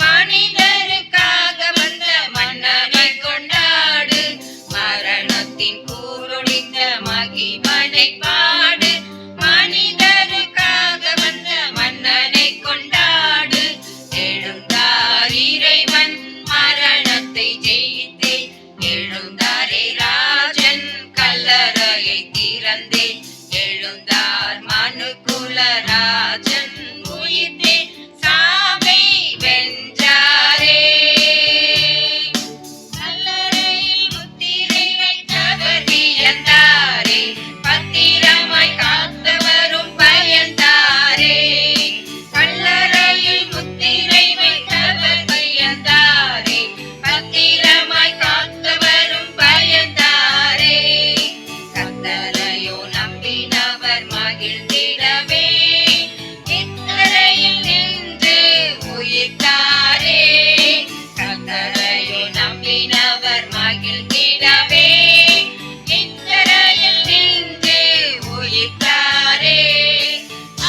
மனிதருக்காக வந்த மன்னனை கொண்டாடு. மரணத்தின் கூரொழிந்த மகிபனை பாடு மனிதருக்காக வந்த மன்னனை கொண்டாடு. எழுந்தார் இறைவன் மரணத்தை ஜெயித்தே எழுந்தாரே ராஜன் கல்லறையை திறந்தே எழுந்தார் மனுக்குல ராஜன் உயிர்த்தே சாவை வென்றாரே. கல்லறையில் முத்திரை வைத்தவர் வியந்தாரே பத்திரமாய் காத்தவரும் பயந்தாரே. கல்லறையில் முத்திரை வைத்தவர் வியந்தாரே பத்திரமாய் காத்தவரும் பயந்தாரே. கத்தரையோ நம்பினவர் மகிழ்ந்திடவே இத்தரையில் நின்று உயிர்த்தாரே. கத்தரையோ நம்பினவர் மகிழ்ந்திடவே இத்தரையில் நின்று உயிர்த்தாரே.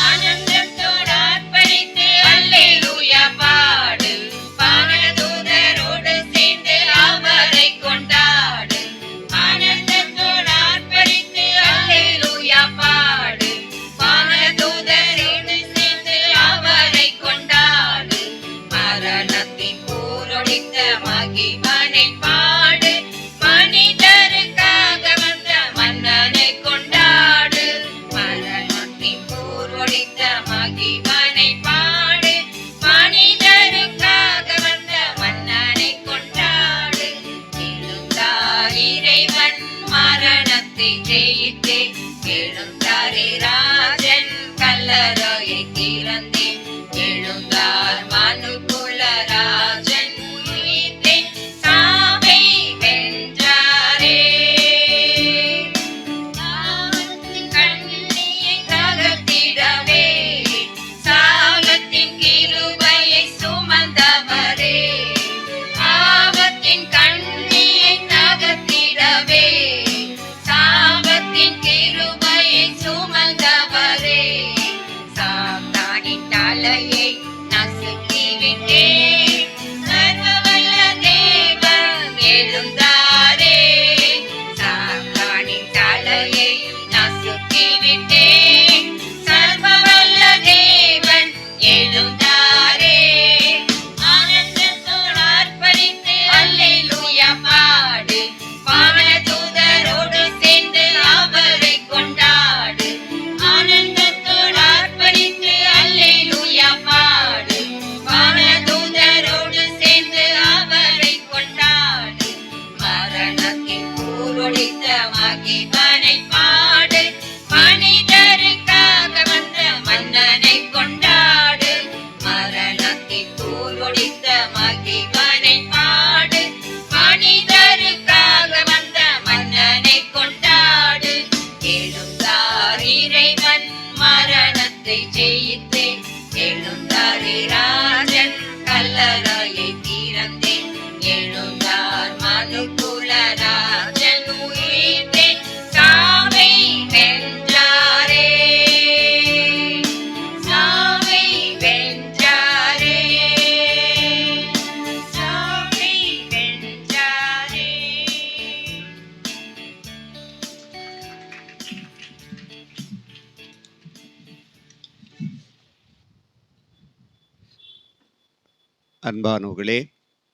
ஆனந்தத்தோடு ஆர்ப்பரித்து அல்லேலூயா பாடு வானதூதரோடு சேர்ந்து அவரை கொண்டாடு. ஆனந்தத்தோடு ஆர்ப்பரித்து அல்லேலூயா பாடு வானதூதரோடு சேர்ந்து அவரை கொண்டாடு. மரணத்தின் போரொழித்த மகிமனை பாடு மனிதருக்காக வந்த மன்னனை கொண்டாடு. மரணத்தின் போரொழித்த மகிமனை பாடு மனிதருக்காக வந்த மன்னனை கொண்டாடு. எழுந்தார் இறைவன் மரணத்தை ஜெயித்தே எழுந்தாரே ராஜன் கல்லறையை திறந்தே எழுந்தார் மனுக்குல ராஜன் உயிர்த்தே சாவை வென்றாரே. சாவத்தின் கண்ணியை தகர்த்திடவே சாகத்தின் கிருபையை சுமந்தவரே. ஆபத்தின் கண்ணியை தகர்த்திடவே சாபத்தின் கிருபையை சுமந்தவரே. சாத்தானின் தலையை நசுக்கிவிட்டே சர்வவல்ல தேவன் எழுந்தாரே. சாத்தானின் தலையை நசுக்கிவிட்டே சர்வவல்ல தேவன் எழுந்தாரே. ஆனந்தத்தோடு ஆர்ப்பரித்து அல்லேலூயா பாடு வானதூதரோடு சேர்ந்து அவரை கொண்டாடு. ஆனந்தத்தோடு ஆர்ப்பரித்து அல்லேலூயா பாடு வானதூதரோடு சேர்ந்து அவரை கொண்டாடு. மரணத்தின் கூரொழித்த மகிபனை பாடு மனிதருக்காக வந்த மன்னனை கொண்டாடு. மரணத்தின் கூரொழித்த மகிபனை பாடு மனிதருக்காக வந்த மன்னனை கொண்டாடு. எழுந்தார் இறைவன் மரணத்தை ஜெயித்தே எழுந்தாரே ராஜன் கல்லறையை திறந்தே எழுந்தார் மனுக்குல ராஜன் உயிர்த்தே சாவை வென்றாரே. சாவை வென்றாரே. சாவை வென்றாரே. அன்பானவர்களே,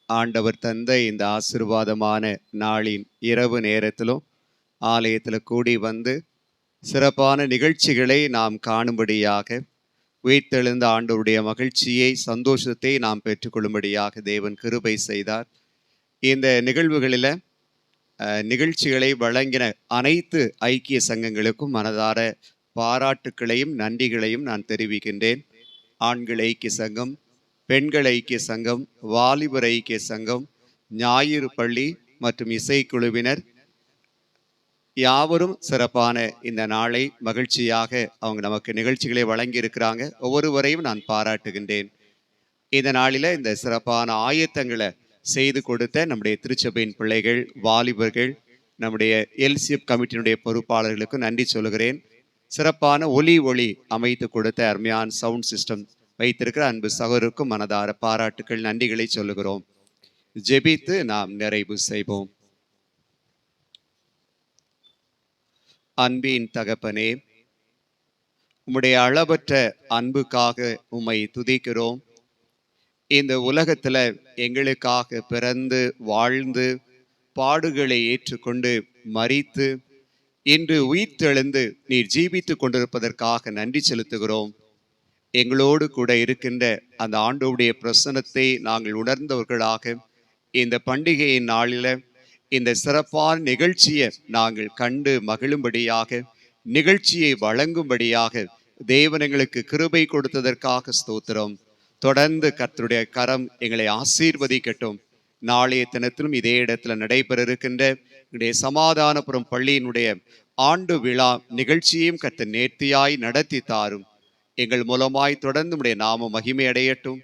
ஆண்டவர் தந்த இந்த ஆசீர்வாதமான நாளின் இரவு நேரத்திலும் ஆலயத்தில் கூடி வந்து சிறப்பான நிகழ்ச்சிகளை நாம் காணும்படியாக, உயிர்த்தெழுந்த ஆண்டவருடைய மகிழ்ச்சியை, சந்தோஷத்தை நாம் பெற்றுக்கொள்ளும்படியாக தேவன் கிருபை செய்தார். இந்த நிகழ்வுகளில் நிகழ்ச்சிகளை வழங்கின அனைத்து ஐக்கிய சங்கங்களுக்கும் மனதார பாராட்டுக்களையும் நன்றிகளையும் நான் தெரிவிக்கின்றேன். ஆண்கள் ஐக்கிய சங்கம், பெண்கள் ஐக்கிய சங்கம், வாலிபர் ஐக்கிய சங்கம், ஞாயிறு பள்ளி மற்றும் இசைக்குழுவினர் யாவரும் சிறப்பான இந்த நாளை மகிழ்ச்சியாக அவங்க நமக்கு நிகழ்ச்சிகளை வழங்கி இருக்கிறாங்க. ஒவ்வொருவரையும் நான் பாராட்டுகின்றேன். இந்த நாளில் இந்த சிறப்பான ஆயத்தங்களை செய்து கொடுத்த நம்முடைய திருச்சபையின் பிள்ளைகள், வாலிபர்கள், நம்முடைய எல்சிஎஃப் கமிட்டியினுடைய பொறுப்பாளர்களுக்கும் நன்றி சொல்கிறேன். சிறப்பான ஒளி அமைத்து கொடுத்த அருமையான சவுண்ட் சிஸ்டம் வைத்திருக்கிற அன்பு சகோதரருக்கும் மனதார பாராட்டுக்கள், நன்றிகளை சொல்லுகிறோம். ஜெபித்து நாம் நிறைவு செய்வோம். அன்பின் தகப்பனே, உம்முடைய அளவற்ற அன்புக்காக உம்மை துதிக்கிறோம். இந்த உலகத்துல எங்களுக்காக பிறந்து வாழ்ந்து பாடுகளை ஏற்றுக்கொண்டு மரித்து இன்று உயிர்த்தெழுந்து நீர் ஜீவித்து கொண்டிருப்பதற்காக நன்றி செலுத்துகிறோம். எங்களோடு கூட இருக்கின்ற அந்த ஆண்டவருடைய பிரசன்னத்தை நாங்கள் உணர்ந்தவர்களாக இந்த பண்டிகையின் நாளில் இந்த சிறப்பான நிகழ்ச்சியை நாங்கள் கண்டு மகிழும்படியாக, நிகழ்ச்சியை வழங்கும்படியாக தேவன் எங்களுக்கு கிருபை கொடுத்ததற்காக ஸ்தோத்திரம். தொடர்ந்து கர்த்தருடைய கரம் எங்களை ஆசீர்வதிக்கட்டும். நாளைய தினத்திலும் இதே இடத்துல நடைபெற இருக்கின்ற எங்களுடைய சமாதானபுரம் பள்ளியினுடைய ஆண்டு விழா நிகழ்ச்சியையும் கர்த்தர் நேர்த்தியாய் நடத்தி தாரும். எங்கள் மூலமாய் தொடர்ந்து உடைய நாம மகிமை அடையட்டும்.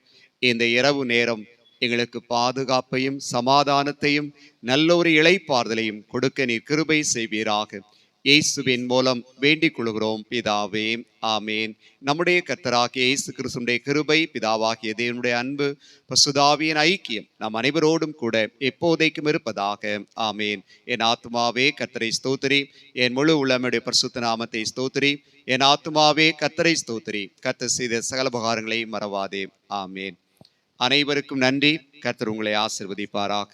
இந்த இரவு நேரம் எங்களுக்கு பாதுகாப்பையும் சமாதானத்தையும் நல்ல ஒரு இளைப்பாறுதலையும் கொடுக்க நீர் கிருபை செய்வீராக. இயேசுவின் மூலம் வேண்டிக் கொள்கிறோம் பிதாவே, ஆமேன். நம்முடைய கர்த்தராகிய இயேசு கிறிஸ்துவினுடைய கிருபை, பிதாவாகிய தேவனுடைய அன்பு, பரிசுத்தாவியின் ஐக்கியம் நம் அனைவரோடும் கூட எப்போதைக்கும் இருப்பதாக, ஆமேன். என் ஆத்துமாவே கர்த்தரை ஸ்தோத்திரி, என் முழு உள்ளமுடைய பரிசுத்த நாமத்தை ஸ்தோத்திரி. என் ஆத்துமாவே கர்த்தரை ஸ்தோத்திரி, கர்த்தர் செய்த சகல உபகாரங்களை மறவாதே, ஆமேன். அனைவருக்கும் நன்றி. கர்த்தர் உங்களை ஆசீர்வதிப்பாராக.